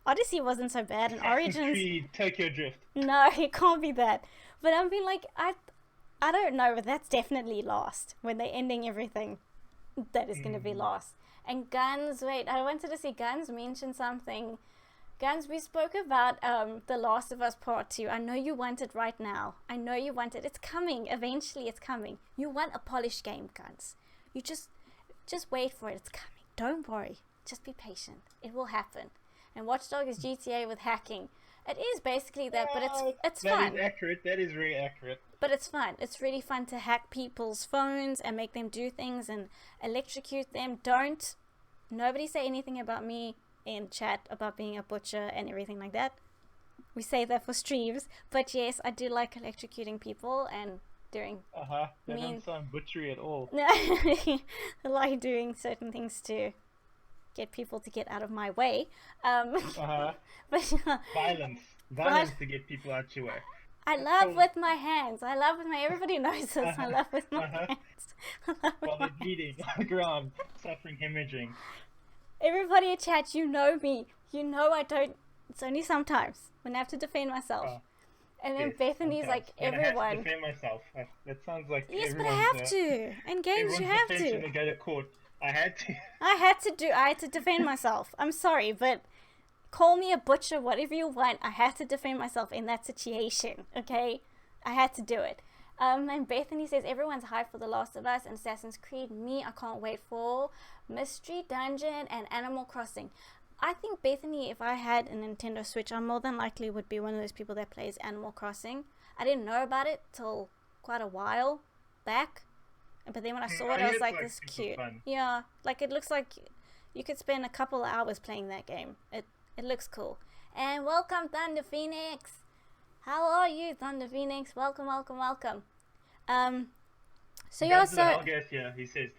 Odyssey wasn't so bad, and Origins... Assassin's Creed Tokyo Drift. No, it can't be that. But I don't know, but that's definitely lost. When they're ending everything, that is going to be lost. And Guns, wait, I wanted to see Guns mention something. Guns, we spoke about The Last of Us Part 2. I know you want it right now. I know you want it. It's coming. Eventually it's coming. You want a polished game, Guns. You just wait for it. It's coming. Don't worry. Just be patient. It will happen. And Watch Dogs is GTA with hacking. It is basically that, but it's fun. That is accurate. That is very accurate. But it's fun. It's really fun to hack people's phones and make them do things and electrocute them. Nobody say anything about me in chat about being a butcher and everything like that. We say that for streams. But yes, I do like electrocuting people and doing That mean... doesn't sound butchery at all. No, I like doing certain things to get people to get out of my way. But Violence to get people out your way. I love with my hands. I love with my... Everybody knows this. I love with my hands. While they're bleeding on the ground, suffering hemorrhaging. Everybody in chat, you know me. You know I don't... It's only sometimes when I have to defend myself. And then Bethany's like, everyone... I have to defend myself. That sounds like yes, but I have to. In games, you have to. To go to court. I had to. I had to defend myself. I'm sorry, but call me a butcher, whatever you want. I had to defend myself in that situation, okay? I had to do it. And Bethany says, everyone's hyped for The Last of Us and Assassin's Creed. Me, I can't wait for Mystery Dungeon and Animal Crossing. I think, Bethany, if I had a Nintendo Switch, I more than likely would be one of those people that plays Animal Crossing. I didn't know about it till quite a while back. But then when I saw it, I was like, this is cute. Fun. Yeah, like it looks like you could spend a couple of hours playing that game. It looks cool. And welcome, Thunder Phoenix. How are you, Thunder Phoenix? Welcome. So you also... he says...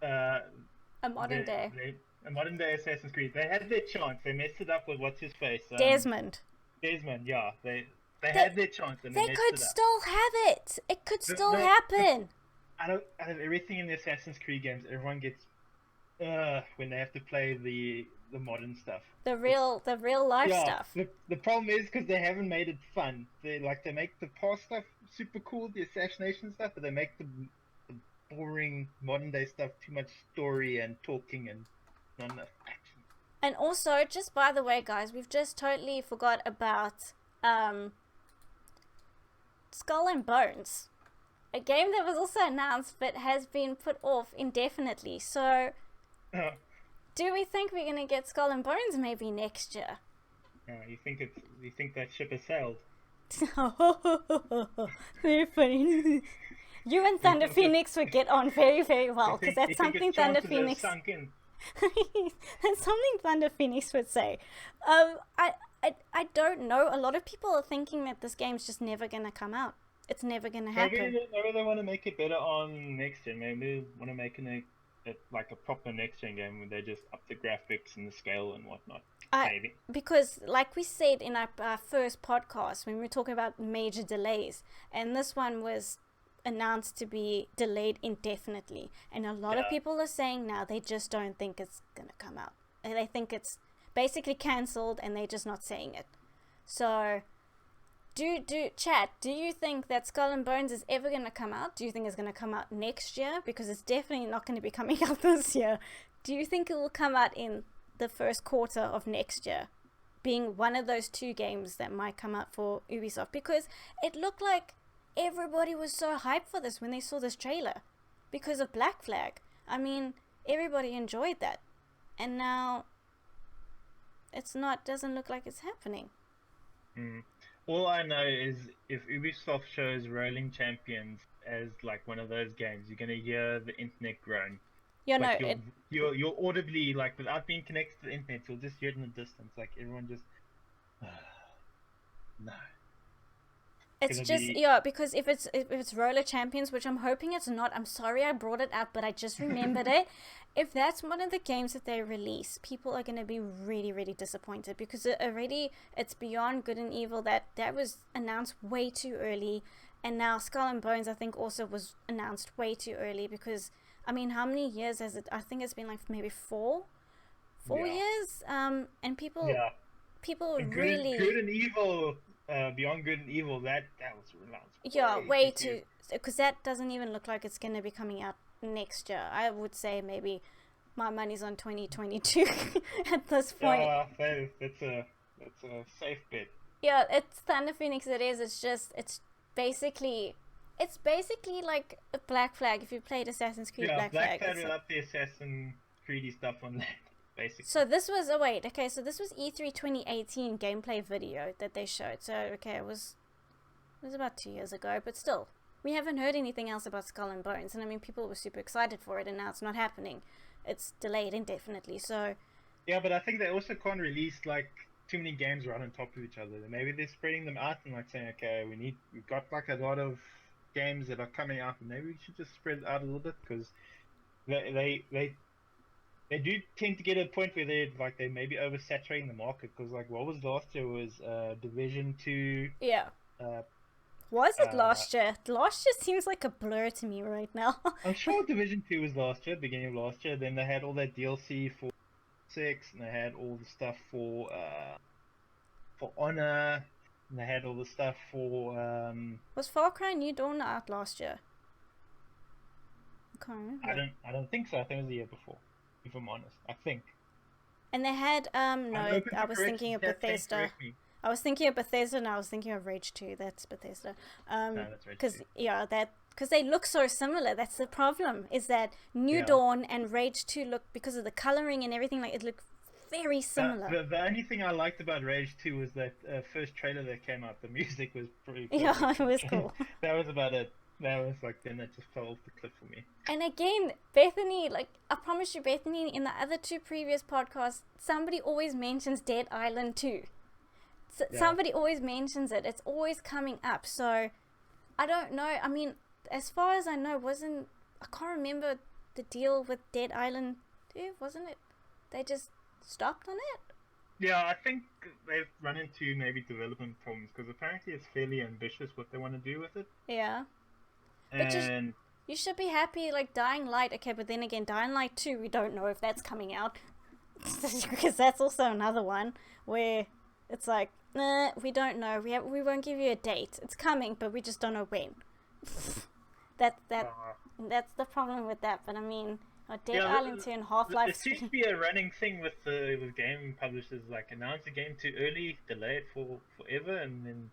a modern day Assassin's Creed. They had their chance. They messed it up with what's his face. Desmond, yeah. They had their chance and they could still have it. It could still happen. Out of everything in the Assassin's Creed games, everyone gets when they have to play the modern stuff. The real life stuff. The problem is because they haven't made it fun. They make the past stuff super cool, the assassination stuff, but they make the boring modern day stuff too much story and talking and not enough action. And also, just by the way, guys, we've just totally forgot about Skull and Bones. A game that was also announced but has been put off indefinitely. So, do we think we're gonna get Skull and Bones maybe next year? You think that ship has sailed? Very funny. You and Thunder Phoenix would get on very, very well because that's something Thunder Phoenix. That's something Thunder Phoenix would say. I don't know. A lot of people are thinking that this game's just never gonna come out. It's never gonna happen. Maybe they want to make it better on next gen. Maybe they want to make it like a proper next gen game where they just up the graphics and the scale and whatnot. Maybe. Because like we said in our first podcast when we were talking about major delays, and this one was announced to be delayed indefinitely, and a lot of people are saying now they just don't think it's gonna come out. They think it's basically cancelled and they're just not saying it. So chat, do you think that Skull and Bones is ever going to come out? Do you think it's going to come out next year? Because it's definitely not going to be coming out this year. Do you think it will come out in the first quarter of next year, being one of those two games that might come out for Ubisoft? Because it looked like everybody was so hyped for this when they saw this trailer because of Black Flag. I mean, everybody enjoyed that. And now doesn't look like it's happening. All I know is if Ubisoft shows Rolling Champions as like one of those games, you're gonna hear the internet groan. You'll audibly, like without being connected to the internet, you'll just hear it in the distance, like everyone just no. It's just because if it's Roller Champions, which I'm hoping it's not. I'm sorry I brought it up, but I just remembered it. If that's one of the games that they release, people are going to be really, really disappointed because it's Beyond Good and Evil that was announced way too early, and now Skull and Bones I think also was announced way too early because I mean how many years has it? I think it's been like maybe four years. And people really Good and Evil. Beyond Good and Evil, that was announced. Yeah, way too, because that doesn't even look like it's going to be coming out next year. I would say maybe my money's on 2022 at this point. That's a safe bet. Yeah, it's Thunder Phoenix. It's basically like a Black Flag. If you played Assassin's Creed Black Flag. Black Flag without the Assassin's Creedy stuff on that. Basically. So this was E3 2018 gameplay video that they showed. So it was about 2 years ago, but still, we haven't heard anything else about Skull and Bones. And I mean, people were super excited for it, and now it's not happening. It's delayed indefinitely. So yeah, but I think they also can't release like too many games right on top of each other. Maybe they're spreading them out and like saying, okay, we've got like a lot of games that are coming out, and maybe we should just spread it out a little bit, because they do tend to get a point where they may be oversaturating the market, because like what was last year was Division 2. Yeah. Uh, Was it last year? Last year seems like a blur to me right now. I'm sure Division 2 was last year, beginning of last year. Then they had all that DLC for 6, and they had all the stuff for Honor, and they had all the stuff for Was Far Cry New Dawn out last year? I can't remember. I don't think so. I think it was the year before, if I'm honest. I think. And they had no, I was thinking of Bethesda. I was thinking of Bethesda, and I was thinking of Rage 2. That's Bethesda. No, that's Rage 2. Because they look so similar. That's the problem. Is that New Dawn and Rage 2 look, because of the coloring and everything, like it looked very similar. The only thing I liked about Rage 2 was that first trailer that came out. The music was pretty cool. Yeah, it was cool. That was about it. That was like, then that just fell off the cliff for me. And again, Bethany, like I promise you, Bethany, in the other 2 previous podcasts, somebody always mentions Dead Island 2. Somebody always mentions it. It's always coming up. So I don't know. I mean, as far as I know, I can't remember the deal with Dead Island 2, wasn't it? They just stopped on it? Yeah, I think they've run into maybe development problems, because apparently it's fairly ambitious what they want to do with it. Yeah. And you should be happy, like Dying Light. Okay, but then again, Dying Light 2, we don't know if that's coming out. Because that's also another one where it's like, nah, we don't know. We won't give you a date. It's coming, but we just don't know when. That's the problem with that. But I mean, Dead Island 2 and Half-Life. It seems to be a running thing with game publishers, like announce a game too early, delay it for forever, and then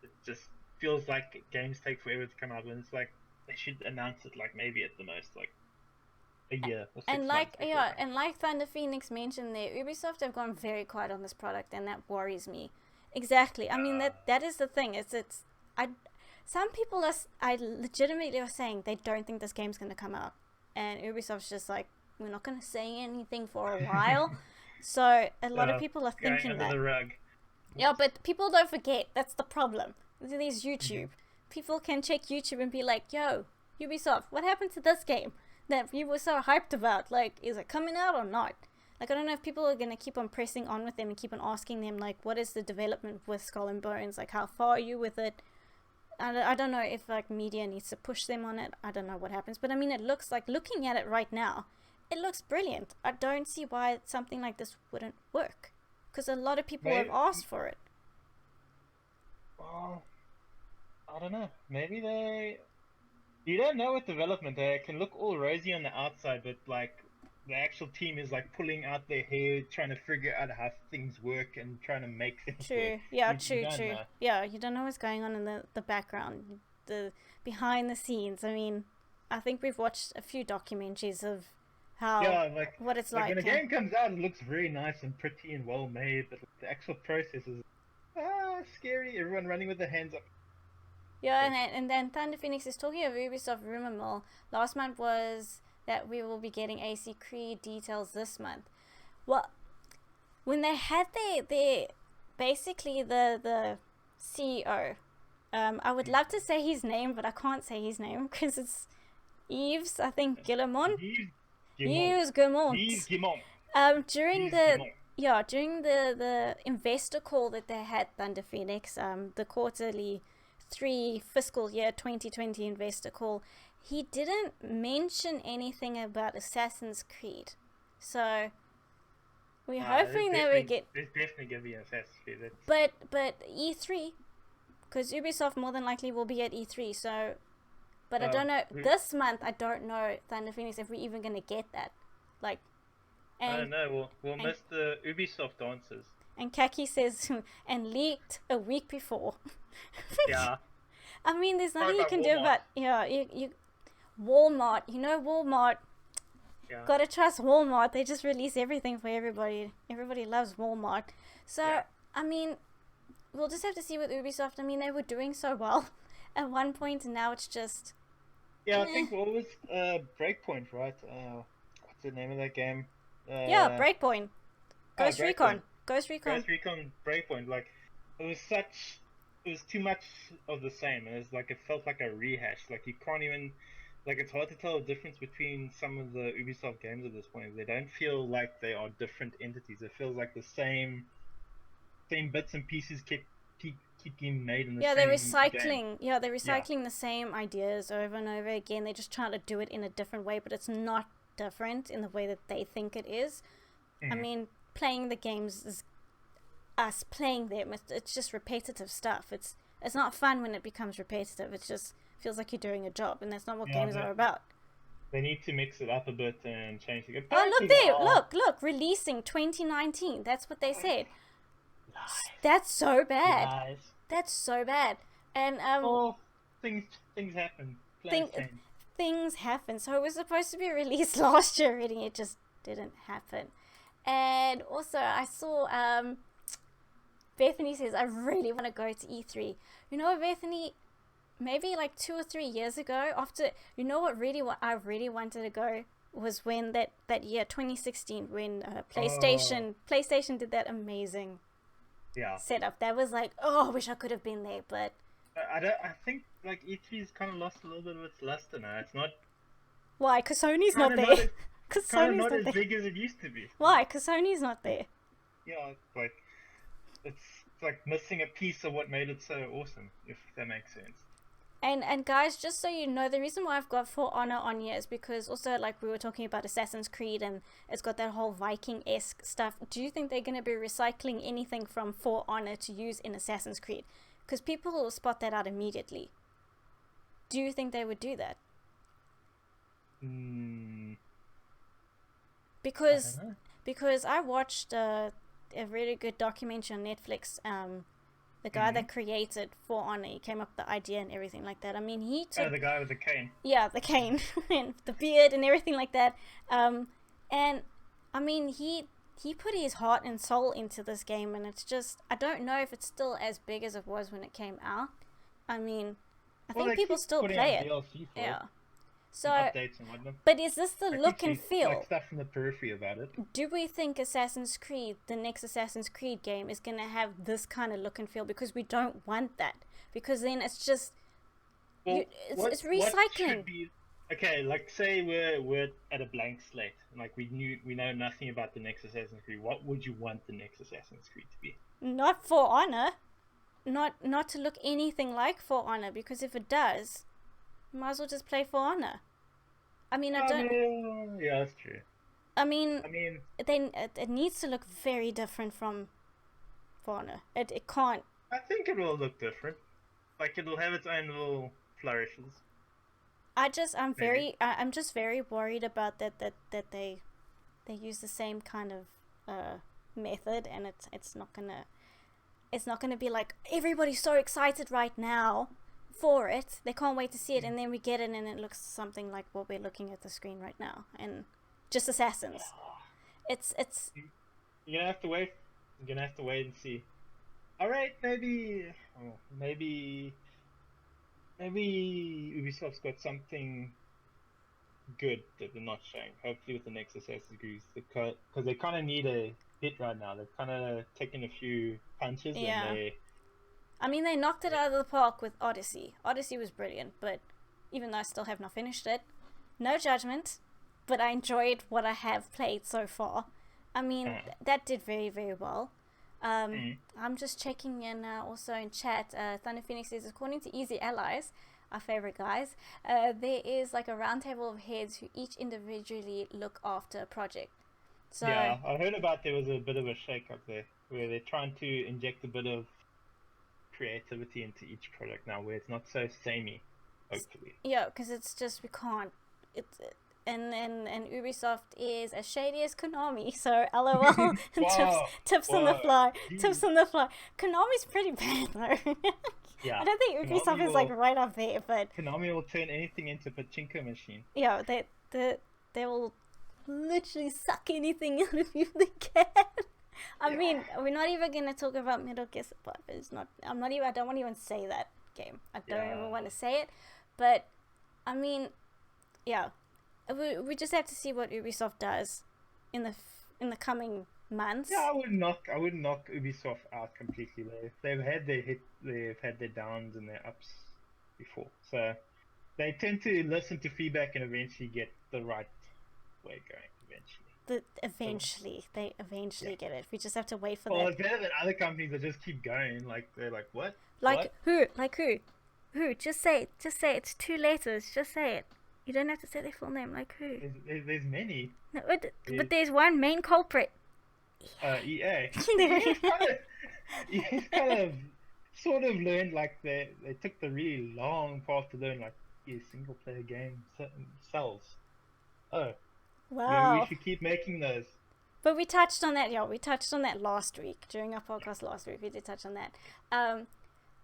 it just feels like games take forever to come out, when it's like they should announce it like maybe at the most like a year or 6 and months. And like Thunder Phoenix mentioned there, Ubisoft have gone very quiet on this product, and that worries me. Exactly. I mean that is the thing. Some people I legitimately are saying they don't think this game's gonna come out, and Ubisoft's just like, we're not gonna say anything for a while. So a lot of people are thinking under the rug. Yeah, but people don't forget. That's the problem. There's YouTube. People can check YouTube and be like, yo, Ubisoft, what happened to this game that you were so hyped about? Like, is it coming out or not? Like, I don't know if people are going to keep on pressing on with them and keep on asking them, like, what is the development with Skull and Bones? Like, how far are you with it? I don't know if, like, media needs to push them on it. I don't know what happens. But, I mean, it looks like, looking at it right now, it looks brilliant. I don't see why something like this wouldn't work. Because a lot of people have asked for it. Well, I don't know. Maybe you don't know with development. They can look all rosy on the outside, but like the actual team is like pulling out their hair, trying to figure out how things work and trying to make things work. True. Yeah, you don't know what's going on in the background, the behind the scenes. I mean, I think we've watched a few documentaries of how what it's like. When a game comes out, it looks very nice and pretty and well made, but the actual process is scary. Everyone running with their hands up. Yeah, and then Thunder Phoenix is talking of Ubisoft rumor mill. Last month was that we will be getting AC Creed details this month. Well, when they had their basically the CEO, I would love to say his name, but I can't say his name because it's Yves, I think, Guillemot. Yves Guillemot. During the investor call that they had, Thunder Phoenix, the quarterly 3 fiscal year 2020 investor call, he didn't mention anything about Assassin's Creed. So we're hoping that we get. There's definitely gonna be an Assassin's Creed. But E3, because Ubisoft more than likely will be at E3. So, but I don't know this month. I don't know, Thunder Phoenix, if we're even gonna get that. Like, I don't know. We'll miss the Ubisoft answers. And Kaki says, and leaked a week before. Yeah. I mean, there's nothing you can do about you Walmart. You know Walmart. Yeah. Gotta trust Walmart. They just release everything for everybody. Everybody loves Walmart. So I mean, we'll just have to see with Ubisoft. I mean, they were doing so well at one point, and now it's just. Yeah, I think what was Breakpoint, right? What's the name of that game? Breakpoint. Ghost Recon. Ghost Recon. Ghost Recon Breakpoint, like it was too much of the same. It was like it felt like a rehash. Like you can't even, like it's hard to tell the difference between some of the Ubisoft games at this point. They don't feel like they are different entities. It feels like the same bits and pieces keep getting made in the Yeah, same they're game. recycling. Yeah, they're recycling the same ideas over and over again. They're just trying to do it in a different way, but it's not different in the way that they think it is. I mean, playing the games is us playing them. It's just repetitive stuff. It's not fun when it becomes repetitive. It just feels like you're doing a job, and that's not what games are about. They need to mix it up a bit and change it. Oh, look there! Look! Releasing 2019. That's what they said. Lies. That's so bad. Lies. That's so bad. And things happen. Things happen. So it was supposed to be released last year already. It just didn't happen. And also, I saw Bethany says, I really want to go to E3. You know what, Bethany? Maybe like 2 or 3 years ago, after, you know what I really wanted to go was when that year, 2016, when PlayStation did that amazing setup. That was like, oh, I wish I could have been there, but I think like E3's kind of lost a little bit of its luster now. It's not. Why? Because Sony's not there. Because Sony's not as there. big as it used to be. Why? Because Sony's not there. Yeah, like it's like missing a piece of what made it so awesome, if that makes sense. And guys, just so you know, the reason why I've got For Honor on here is because also, like, we were talking about Assassin's Creed and it's got that whole Viking-esque stuff. Do you think they're going to be recycling anything from For Honor to use in Assassin's Creed? Because people will spot that out immediately. Do you think they would do that? Because I watched a really good documentary on Netflix. The guy that created For Honor, he came up with the idea and everything like that. I mean, he took... Oh, the guy with the cane. Yeah, the cane. And the beard and everything like that. And, I mean, he put his heart and soul into this game, and it's just... I don't know if it's still as big as it was when it came out. I mean, I think people still play it. Yeah. So, updates and whatnot. But is this the look and feel? Like stuff in the periphery about it. Do we think Assassin's Creed, the next Assassin's Creed game, is going to have this kind of look and feel? Because we don't want that. Because then it's just... Well, it's recycling. What be, okay, like say we're at a blank slate. Like we know nothing about the next Assassin's Creed. What would you want the next Assassin's Creed to be? Not For Honor. Not to look anything like For Honor. Because if it does... might as well just play For Honor. I mean, I don't... Yeah, that's true. I mean, then it needs to look very different from For Honor. It can't... I think it will look different. Like, it'll have its own little flourishes. I'm just very worried about that they use the same kind of method, and it's not gonna be like, everybody's so excited right now for it, they can't wait to see it, and then we get it and it looks something like what we're looking at the screen right now, and just Assassins. It's you're gonna have to wait and see. Alright, maybe Ubisoft's got something good that they're not showing, hopefully with the next Assassin's Creed, because they kind of need a hit right now. They're kind of taking a few punches, and I mean, they knocked it out of the park with Odyssey. Odyssey was brilliant, but even though I still have not finished it, no judgment, but I enjoyed what I have played so far. I mean, that did very, very well. I'm just checking in also in chat. Thunder Phoenix says, according to Easy Allies, our favorite guys, there is like a round table of heads who each individually look after a project. So, yeah, I heard about there was a bit of a shake-up there, where they're trying to inject a bit of creativity into each product now, where it's not so samey, hopefully. Yeah, because it's just, we can't, and Ubisoft is as shady as Konami, so LOL. tips on the fly. Jeez. Tips on the fly. Konami's pretty bad though. Yeah, I don't think Ubisoft is like right up there, but Konami will turn anything into a pachinko machine. Yeah, they will literally suck anything out of you they can. I mean, we're not even gonna talk about Metal Gear Survive. I don't want to even say that game. I don't even want to say it. But I mean, yeah, we just have to see what Ubisoft does in the coming months. Yeah, I wouldn't knock Ubisoft out completely. They've had their they've had their downs and their ups before. So they tend to listen to feedback and eventually get the right way going. They eventually get it. We just have to wait for Well, that. it's better than other companies that just keep going. Like they're like, what? Like What? who? Just say it. Just say it. It's 2 letters. Just say it. You don't have to say their full name. Like who? There's many. No, but there's one main culprit. EA. He's kind of sort of learned like they took the really long path to learn like single player game sells. Oh, maybe we Wow. should keep making those. But we touched on that, yeah. We touched on that last week during our podcast last week. We did touch on that.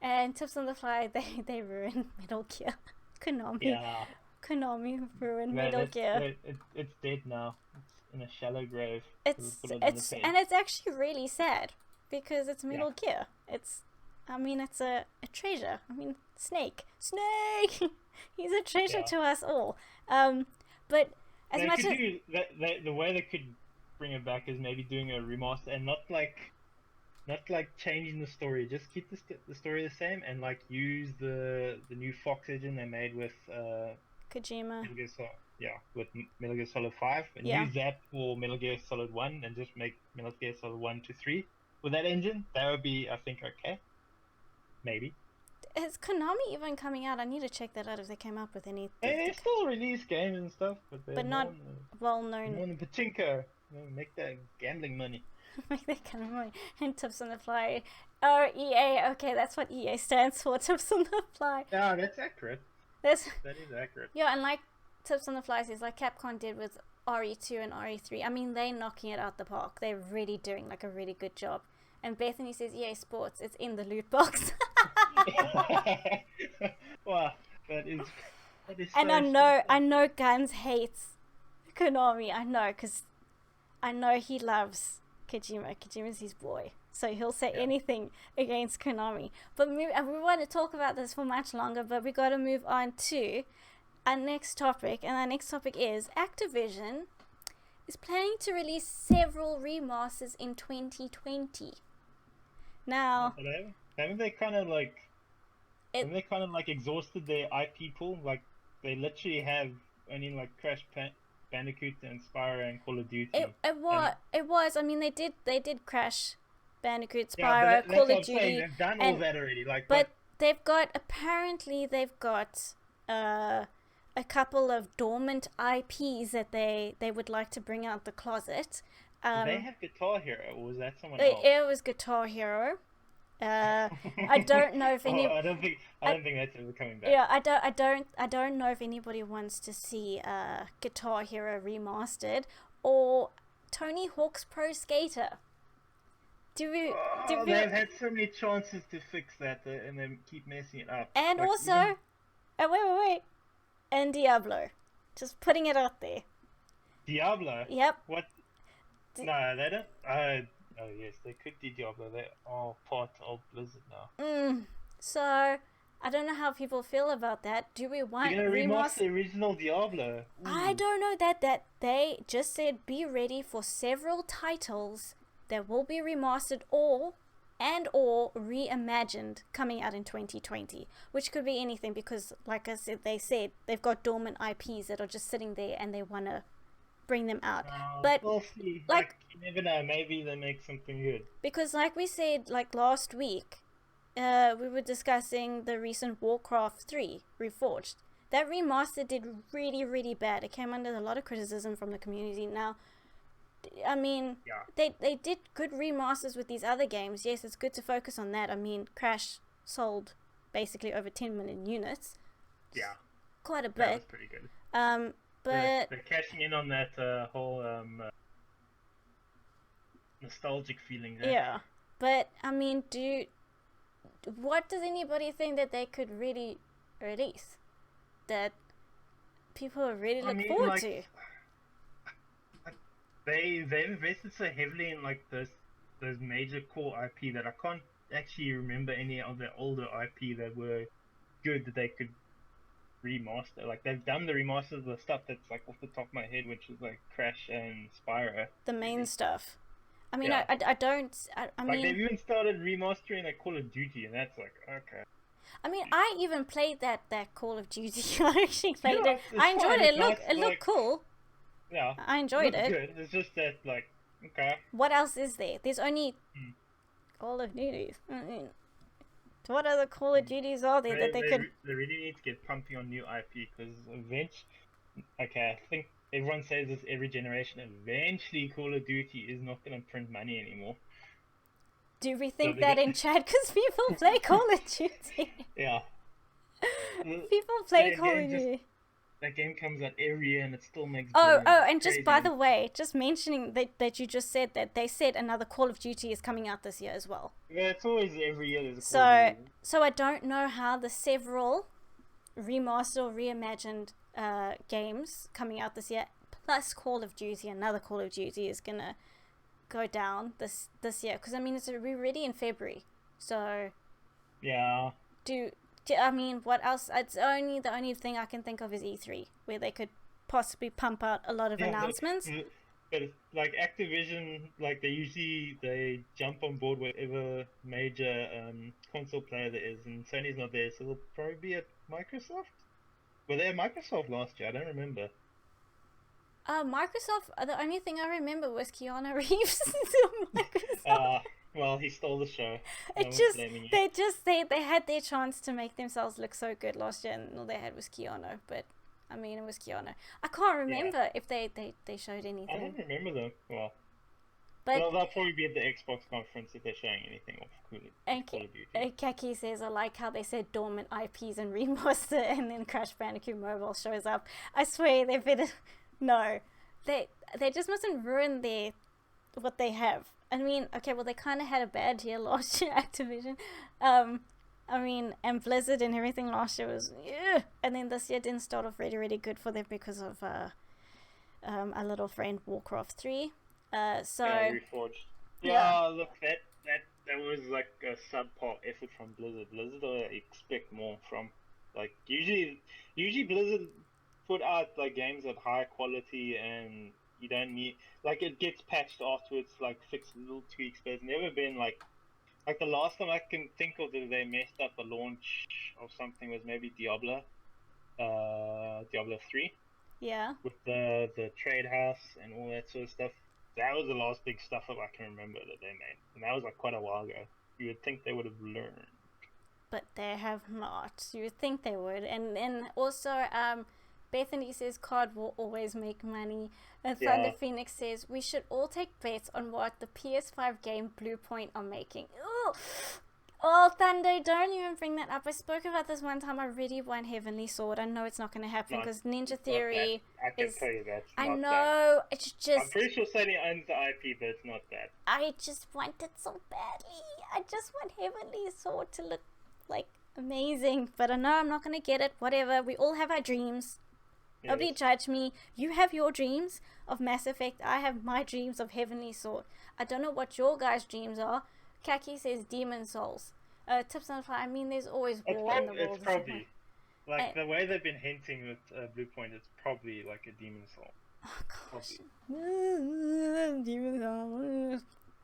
And Tips on the Fly, they ruined Metal Gear. Konami ruined Metal Gear. It's dead now. It's in a shallow grave. And it's actually really sad because it's Metal Gear. It's a treasure. Snake, he's a treasure to us all. But as much as the way they could bring it back is maybe doing a remaster and not like changing the story. Just keep the story the same and like use the new Fox engine they made with Kojima. With Metal Gear Solid 5 and use that for Metal Gear Solid 1 and just make Metal Gear Solid 1 to 3 with that engine. That would be, I think, okay. Maybe. Is Konami even coming out? I need to check that out if they came up with any. They still release games and stuff, but not well known. More than pachinko. Make that gambling money. Make that kind of money. And Tips on the Fly. Oh, EA. Okay, that's what EA stands for. Tips on the Fly. Yeah, that's accurate. That is accurate. Yeah, and like Tips on the Fly says, like Capcom did with RE2 and RE3. They're knocking it out the park. They're really doing like a really good job. And Bethany says, EA Sports, it's in the loot box. Wow, that is and I know Guns hates Konami. I know, because I know he loves Kojima. Kojima's his boy. So he'll say anything against Konami. But we want to talk about this for much longer, but we got to move on to our next topic. And our next topic is Activision is planning to release several remasters in 2020. Now, haven't they kind of like exhausted their IP pool? Like they literally have only like Crash Bandicoot and Spyro and Call of Duty. It was. They did Crash Bandicoot, Spyro, Call of Duty. They've done all that already. But they've got a couple of dormant IPs that they would like to bring out the closet. Do they have Guitar Hero, or was that someone else? It was Guitar Hero. I don't know if any. I don't think that's ever coming back. Yeah, I don't know if anybody wants to see Guitar Hero remastered or Tony Hawk's Pro Skater. They've had so many chances to fix that, and they keep messing it up. And like, also, wait, and Diablo. Just putting it out there. Diablo? Yep. What? No, they don't. Oh yes, they could do Diablo. They are part of Blizzard now. So I don't know how people feel about that. Do we want You're gonna remaster the original Diablo? I don't know that they just said be ready for several titles that will be remastered or reimagined coming out in 2020, which could be anything because, like I said, they've got dormant IPs that are just sitting there and they want to bring them out. But we'll see. Like you never know, maybe they make something good. Because like we said, like last week, we were discussing the recent Warcraft 3 Reforged. That remaster did really, really bad. It came under a lot of criticism from the community. Now, they did good remasters with these other games. Yes, it's good to focus on that. Crash sold basically over 10 million units. Yeah. Quite a bit. That was pretty good. But they're cashing in on that whole nostalgic feeling there. Yeah. But what does anybody think that they could really release that people really look forward to? They've invested so heavily in like those major core IP that I can't actually remember any of the older IP that were good that they could remaster. Like they've done the remasters of the stuff that's like off the top of my head, which is like Crash and Spyro. The main stuff. I mean, Yeah. I don't. I Like, they've mean, even started remastering like Call of Duty, and that's like, okay. I even played that Call of Duty. I actually played Yeah, it. it's I enjoyed fine. it. It's nice. It looked Like, cool. yeah, I it enjoyed looks it. good. It's just that, like, okay. What else is there? There's only Mm. Call of Duties. I mean, what other Call of Duties are there that they could? They really need to get pumping on new IP because eventually, okay, I think everyone says this every generation. Eventually, Call of Duty is not going to print money anymore. Do we So think they that get- in chat? Because people play Call of Duty. Yeah. People play That Call of game Duty. That game comes out every year and it still makes Oh, billions. and just Crazy. by the way, just mentioning that you just said that they said another Call of Duty is coming out this year as well. Yeah, it's always every year there's a Call of Duty. So I don't know how the several remastered or reimagined games coming out this year, plus Call of Duty, another Call of Duty is gonna go down this year. Because I mean, we're already in February, so Yeah. I mean, what else? It's the only thing I can think of is E3, where they could possibly pump out a lot of announcements. But it's like Activision, like they jump on board whatever major console player there is, and Sony's not there, so they'll probably be at Microsoft. Were they at Microsoft last year? I don't remember. Microsoft. The only thing I remember was Keanu Reeves. Microsoft. Well, he stole the show. They had their chance to make themselves look so good last year, and all they had was Keanu. But I mean, it was Keanu. I can't remember if they showed anything. I don't remember them. Well, but they'll probably be at the Xbox conference if they're showing anything of Call of Duty. Kaki says, I like how they said dormant IPs and remaster, and then Crash Bandicoot Mobile shows up. I swear they better. No, they just mustn't ruin what they have. I mean, okay, well, they kind of had a bad year last year, Activision. I mean, and Blizzard and everything last year was, and then this year didn't start off really, really good for them because of our little friend Warcraft 3. Reforged. Yeah, look, that was like a subpar effort from Blizzard. Blizzard, I expect more from. Like, usually Blizzard put out like games of high quality, and you don't need, like, it gets patched afterwards, like fix little tweaks, but it's never been like the last time I can think of that they messed up a launch of something was maybe Diablo 3. Yeah. With the trade house and all that sort of stuff. That was the last big stuff that I can remember that they made, and that was like quite a while ago. You would think they would have learned, but they have not. You would think they would, and also Bethany says COD will always make money. And Thunder Phoenix says we should all take bets on what the PS5 game Bluepoint are making. Ooh. Oh, Thunder, don't even bring that up. I spoke about this one time. I really want Heavenly Sword. I know it's not going to happen because Ninja Theory I can tell you that. I know. That. It's just. I'm pretty sure Sony owns the IP, but it's not that. I just want it so badly. I just want Heavenly Sword to look like amazing. But I know I'm not going to get it. Whatever. We all have our dreams. Yes. Nobody judge me. You have your dreams of Mass Effect. I have my dreams of Heavenly Sword. I don't know what your guys' dreams are. Kaki says Demon Souls. Tips on Fire. I mean, there's always war in the world. It's probably like the way they've been hinting with Bluepoint. It's probably like a Demon Soul. Oh gosh. Demon Soul.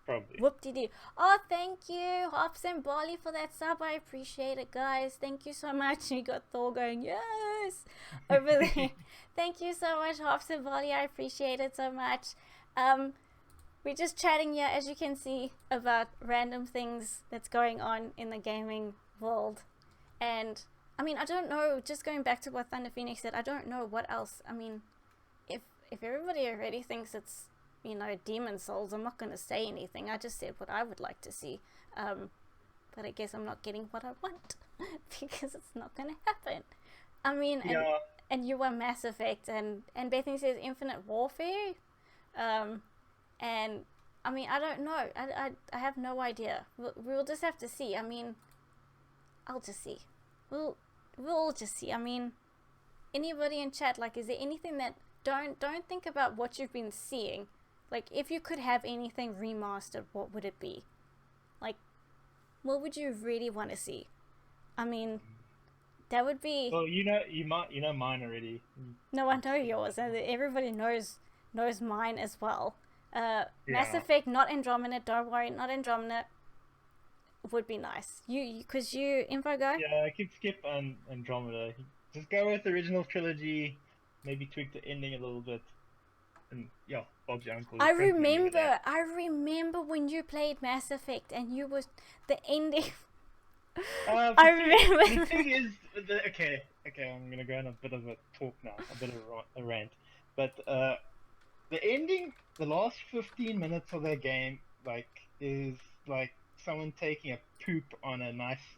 Probably. Whoop-de-doo. Oh, thank you, Hops and Barley, for that sub. I appreciate it, guys. Thank you so much. We got Thor going, yes, over there. Thank you so much, Hops and Barley. I appreciate it so much. We're just chatting here, as you can see, about random things that's going on in the gaming world. And, I mean, I don't know, just going back to what Thunder Phoenix said, I don't know what else. I mean, if everybody already thinks it's, you know, Demon Souls, I'm not going to say anything. I just said what I would like to see. But I guess I'm not getting what I want because it's not going to happen. I mean, and you want Mass Effect, and Bethany says Infinite Warfare. And I mean, I don't know. I have no idea. We'll just have to see. I mean, I'll just see. We'll just see. I mean, anybody in chat, like, is there anything that don't think about what you've been seeing? Like, if you could have anything remastered, what would it be? Like, what would you really want to see? I mean, that would be. Well, you know mine already. No, I know yours, and everybody knows mine as well. Mass Effect, not Andromeda. Don't worry, not Andromeda. Would be nice. Because you info guy. Yeah, I could skip Andromeda. Just go with the original trilogy. Maybe tweak the ending a little bit. And yeah, Bob's your uncle. I remember when you played Mass Effect and you was the ending. I remember. The thing is, okay, I'm gonna go on a bit of a talk now, a bit of a rant. But the ending, the last 15 minutes of their game, like, is like someone taking a poop on a nice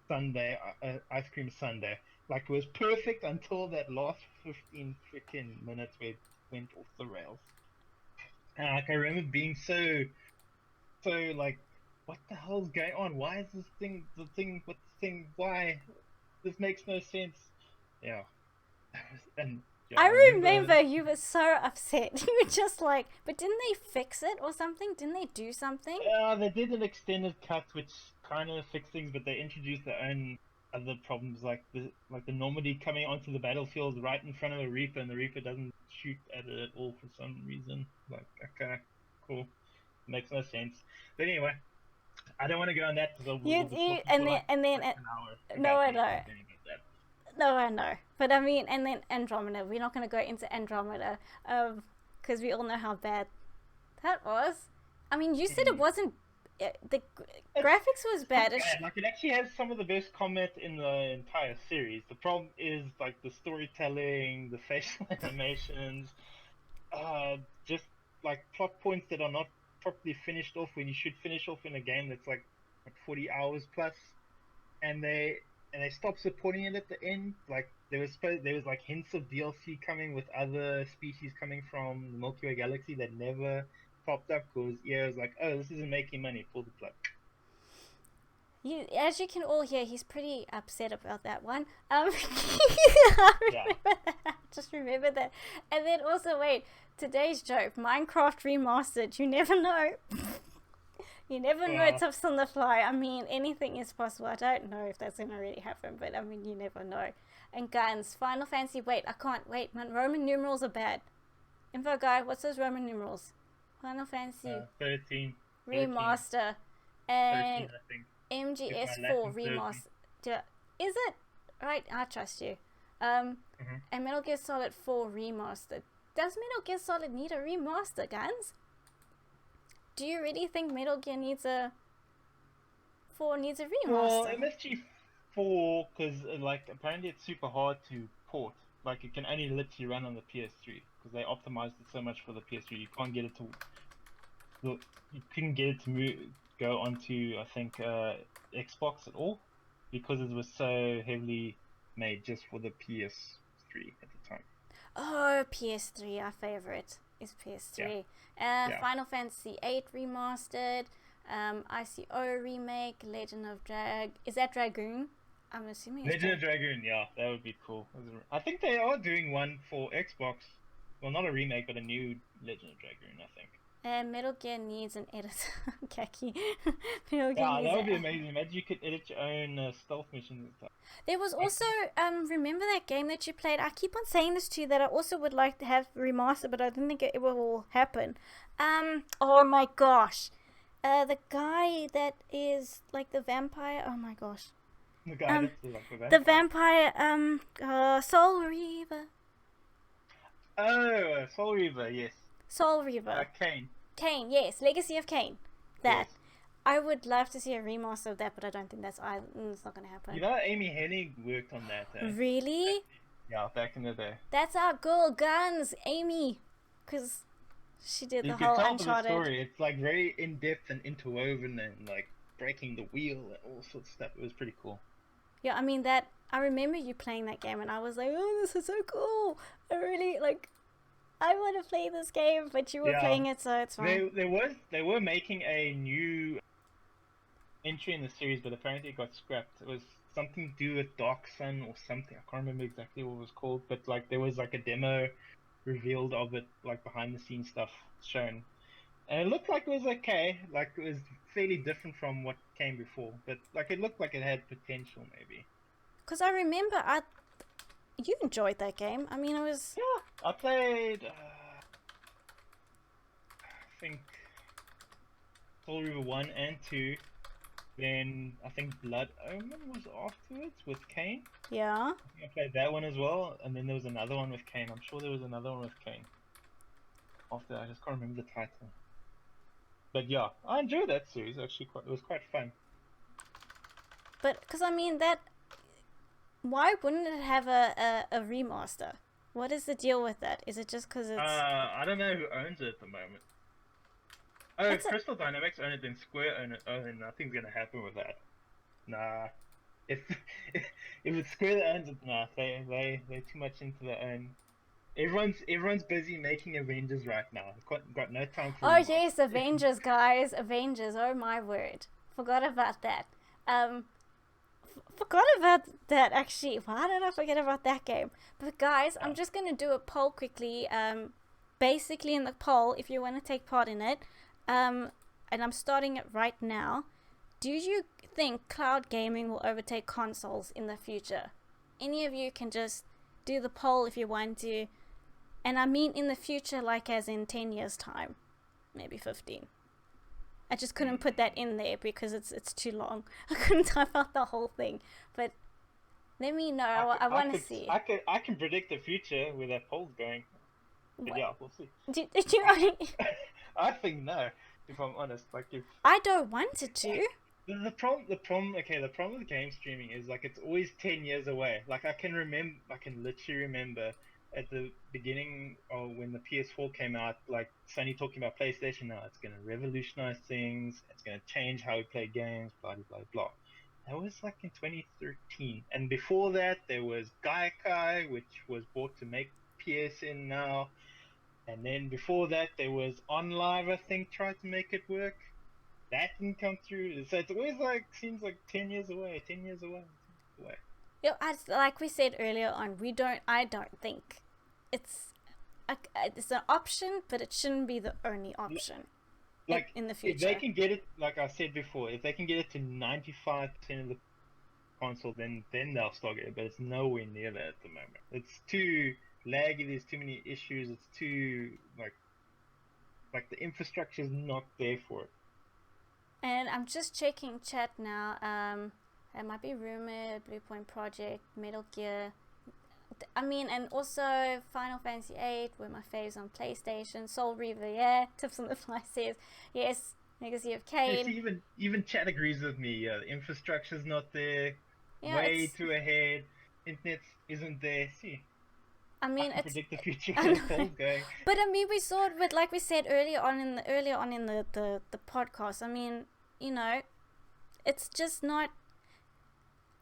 sundae, ice cream sundae. Like, it was perfect until that last 15 freaking minutes where it went off the rails. And like, I remember being so like, what the hell's going on? Why is why? This makes no sense. Yeah. And yeah, I remember you were so upset. You were just like, but didn't they fix it or something? Didn't they do something? Yeah, they did an extended cut which kind of fixed things, but they introduced their own other problems, like the Normandy coming onto the battlefield right in front of a Reaper, and the Reaper doesn't shoot at it at all for some reason. Like, okay, cool. Makes no sense. But anyway, I don't want to go on that because no, I know. No, I know. But I mean, and then Andromeda. We're not going to go into Andromeda, because we all know how bad that was. I mean, you said it wasn't. The graphics was bad. Like, it actually has some of the best combat in the entire series. The problem is like the storytelling, the facial animations, just like plot points that are not properly finished off when you should finish off in a game that's like 40 hours plus, and they stopped supporting it at the end. Like, there was like hints of DLC coming with other species coming from the Milky Way galaxy that never popped up because EA was like, oh, this isn't making money, pull the plug. As you can all hear, he's pretty upset about that one. Just remember that. And then also, wait, today's joke, Minecraft Remastered, you never know. You never know, it's up on the fly. I mean, anything is possible. I don't know if that's going to really happen, but I mean, you never know. And guns, Final Fantasy, wait, I can't, wait, man, Roman numerals are bad. Info guy, what's those Roman numerals? Final Fantasy 13 Remaster 13, and I think. MGS4 Remaster. Is it? Right, I trust you. And Metal Gear Solid 4 Remastered. Does Metal Gear Solid need a remaster, guns? Do you really think Metal Gear needs a remaster? Well, MSG4, because like apparently it's super hard to port. Like, it can only literally run on the PS3 because they optimized it so much for the PS3. You can't get it to. You couldn't get it to go onto, I think, Xbox at all because it was so heavily made just for the PS3 at the time. Oh, PS3, our favorite is PS3. Final Fantasy 8 remastered, ICO remake, Legend of is that Dragoon? I'm assuming it's Legend of Dragoon, yeah, that would be cool. I think they are doing one for Xbox. Well, not a remake, but a new Legend of Dragoon, I think. And Metal Gear needs an editor. Kaki. That would be amazing. Imagine you could edit your own stealth missions and stuff. There was also, remember that game that you played? I keep on saying this to you that I also would like to have remastered, but I don't think it will happen. Oh my gosh. The guy that is like the vampire. Oh my gosh. The guy that's like the vampire. Soul Reaver. Oh, Soul Reaver, yes. Soul Reaver. Kane, yes. Legacy of Kane. That. Yes. I would love to see a remaster of that, but I don't think it's not going to happen. You know, Amy Hennig worked on that. Really? Yeah, back in the day. That's our girl, Guns, Amy. Because she did the whole Uncharted. The story. It's like very in-depth and interwoven and like breaking the wheel and all sorts of stuff. It was pretty cool. Yeah, I mean, I remember you playing that game and I was like, oh, this is so cool. I want to play this game, but you were playing it, so it's fine. They were making a new entry in the series, but apparently it got scrapped. It was something to do with Dark Sun or something. I can't remember exactly what it was called, but like there was like a demo revealed of it, like behind the scenes stuff shown, and it looked like it was okay. Like, it was fairly different from what came before, but like it looked like it had potential maybe. Because I remember you enjoyed that game. I mean, it was... Yeah, I played... think Soul Reaver 1 and 2. Then I think Blood Omen was afterwards with Kane. Yeah. I think I played that one as well, and then there was another one with Kane. I'm sure there was another one with Kane. After that, I just can't remember the title. But yeah, I enjoyed that series. Actually, it was quite fun. But because I mean that, why wouldn't it have a remaster? What is the deal with that? Is it just because it's? I don't know who owns it at the moment. Oh, Crystal Dynamics own it, then Square own it. Oh, then nothing's gonna happen with that. Nah, if if it's Square that owns it, nah, they're too much into their own. Everyone's busy making Avengers right now. Got no time for. Oh yes, Avengers, guys, Avengers. Oh my word, forgot about that. Forgot about that actually. Why did I forget about that game? But guys, I'm just gonna do a poll quickly. Basically in the poll, if you want to take part in it, and I'm starting it right now. Do you think cloud gaming will overtake consoles in the future? Any of you can just do the poll if you want to. And I mean in the future, like as in 10 years time, maybe 15. I just couldn't put that in there because it's too long. I couldn't type out the whole thing. But let me know. I want to see. I can predict the future where that poll's going. But yeah, we'll see. Did you? I think no. If I'm honest, like if I don't want it to. the problem with game streaming is like it's always 10 years away. Like I can literally remember at the beginning of when the PS4 came out, like Sony talking about PlayStation now, it's going to revolutionize things, it's going to change how we play games, blah blah blah. That was like in 2013, and before that there was Gaikai, which was bought to make PSN now, and then before that there was OnLive, I think, tried to make it work. That didn't come through. So it's always like seems like 10 years away. Yeah, like we said earlier on, I don't think it's an option, but it shouldn't be the only option. Like in the future, if they can get it, like I said before, if they can get it to 95% of the console, then they'll start it. But it's nowhere near that at the moment. It's too laggy. There's too many issues. It's too like the infrastructure is not there for it. And I'm just checking chat now. It might be rumored, Blue Point Project, Metal Gear. I mean, and also Final Fantasy VIII were my faves on PlayStation. Soul Reaver, yeah. Tips on the Fly says, yes. Legacy of Kain. Yes, even chat agrees with me. Yeah, the infrastructure's not there. Yeah, way too ahead. Internet isn't there. See. I mean, I can predict the future where the polls going. But I mean, we saw it with, like we said earlier on in the podcast. I mean, you know, it's just not.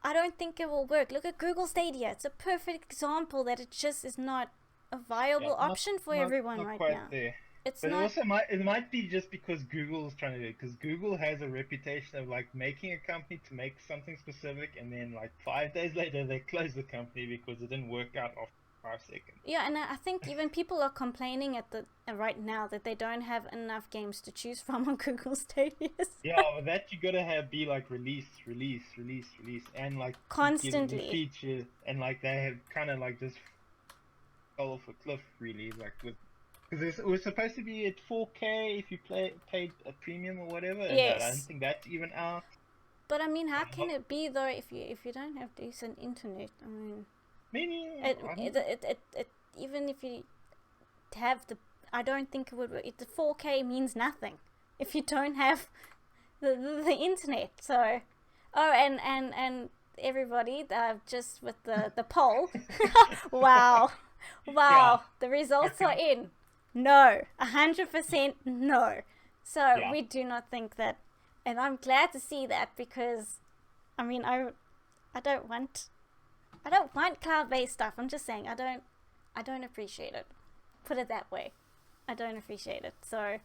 I don't think it will work. Look at Google Stadia. It's a perfect example that it just is not a viable option for everyone not right quite now. There. It's but not. It might be just because Google's trying to do it. Because Google has a reputation of like making a company to make something specific, and then like 5 days later they close the company because it didn't work out after 5 seconds. Yeah, and I think even people are complaining right now that they don't have enough games to choose from on Google Stadia. Yeah, well, that you gotta be like release, and like constantly features, and like they have kind of like just fell off a cliff really, like with. Because it was supposed to be at 4K if you paid a premium or whatever. Yes. And I don't think that's even out. But I mean, how can it be though if you don't have decent internet? I mean, even if you have I don't think it would work. The 4K means nothing if you don't have the internet. So, and everybody, just with the poll, wow, yeah. The results are in. No, 100% no. So we do not think that, and I'm glad to see that because, I mean, I don't want cloud-based stuff. I'm just saying I don't appreciate it. Put it that way. I don't appreciate it. So.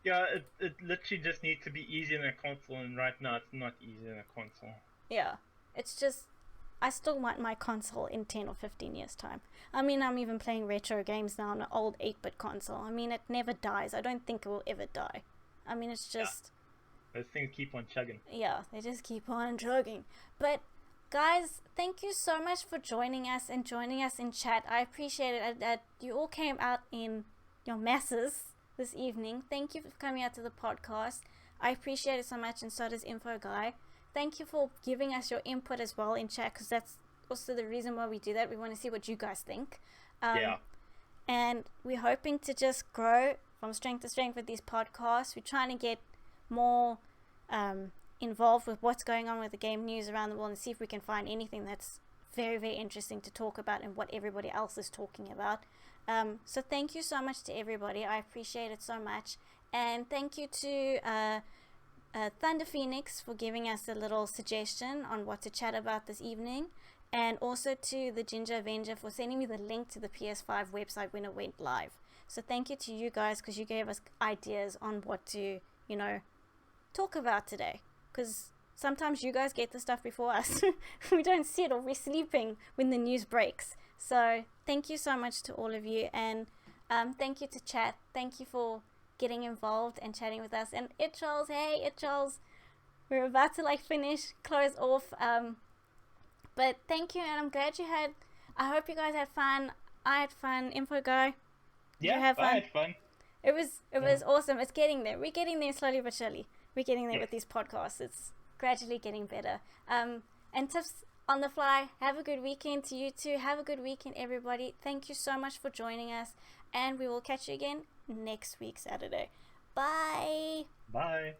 Yeah, it literally just needs to be easy in a console, and right now it's not easy in a console. Yeah, it's just. I still want my console in 10 or 15 years' time. I mean, I'm even playing retro games now on an old 8-bit console. I mean, it never dies. I don't think it will ever die. I mean, it's just... Yeah. Those things keep on chugging. Yeah, they just keep on chugging. But, guys, thank you so much for joining us and joining us in chat. I appreciate it. You all came out in your masses this evening. Thank you for coming out to the podcast. I appreciate it so much, and so does Info Guy. Thank you for giving us your input as well in chat, because that's also the reason why we do that. We want to see what you guys think. And we're hoping to just grow from strength to strength with these podcasts. We're trying to get more involved with what's going on with the game news around the world, and see if we can find anything that's very, very interesting to talk about and what everybody else is talking about. So thank you so much to everybody. I appreciate it so much. And thank you to Thunder Phoenix for giving us a little suggestion on what to chat about this evening. And also to the Ginger Avenger for sending me the link to the PS5 website when it went live. So thank you to you guys, because you gave us ideas on what to, talk about today. Because sometimes you guys get the stuff before us. We don't see it, or we're sleeping when the news breaks. So thank you so much to all of you. And thank you to chat. Thank you for getting involved and chatting with us. And Charles, hey, Charles. We're about to close off. But thank you, and I'm glad I hope you guys had fun. I had fun. Info Guy. Yeah, I had fun. It was awesome. It's getting there. We're getting there slowly but surely. We're getting there with these podcasts. It's gradually getting better. And tips on the fly. Have a good weekend to you too. Have a good weekend, everybody. Thank you so much for joining us. And we will catch you again next week, Saturday. Bye. Bye.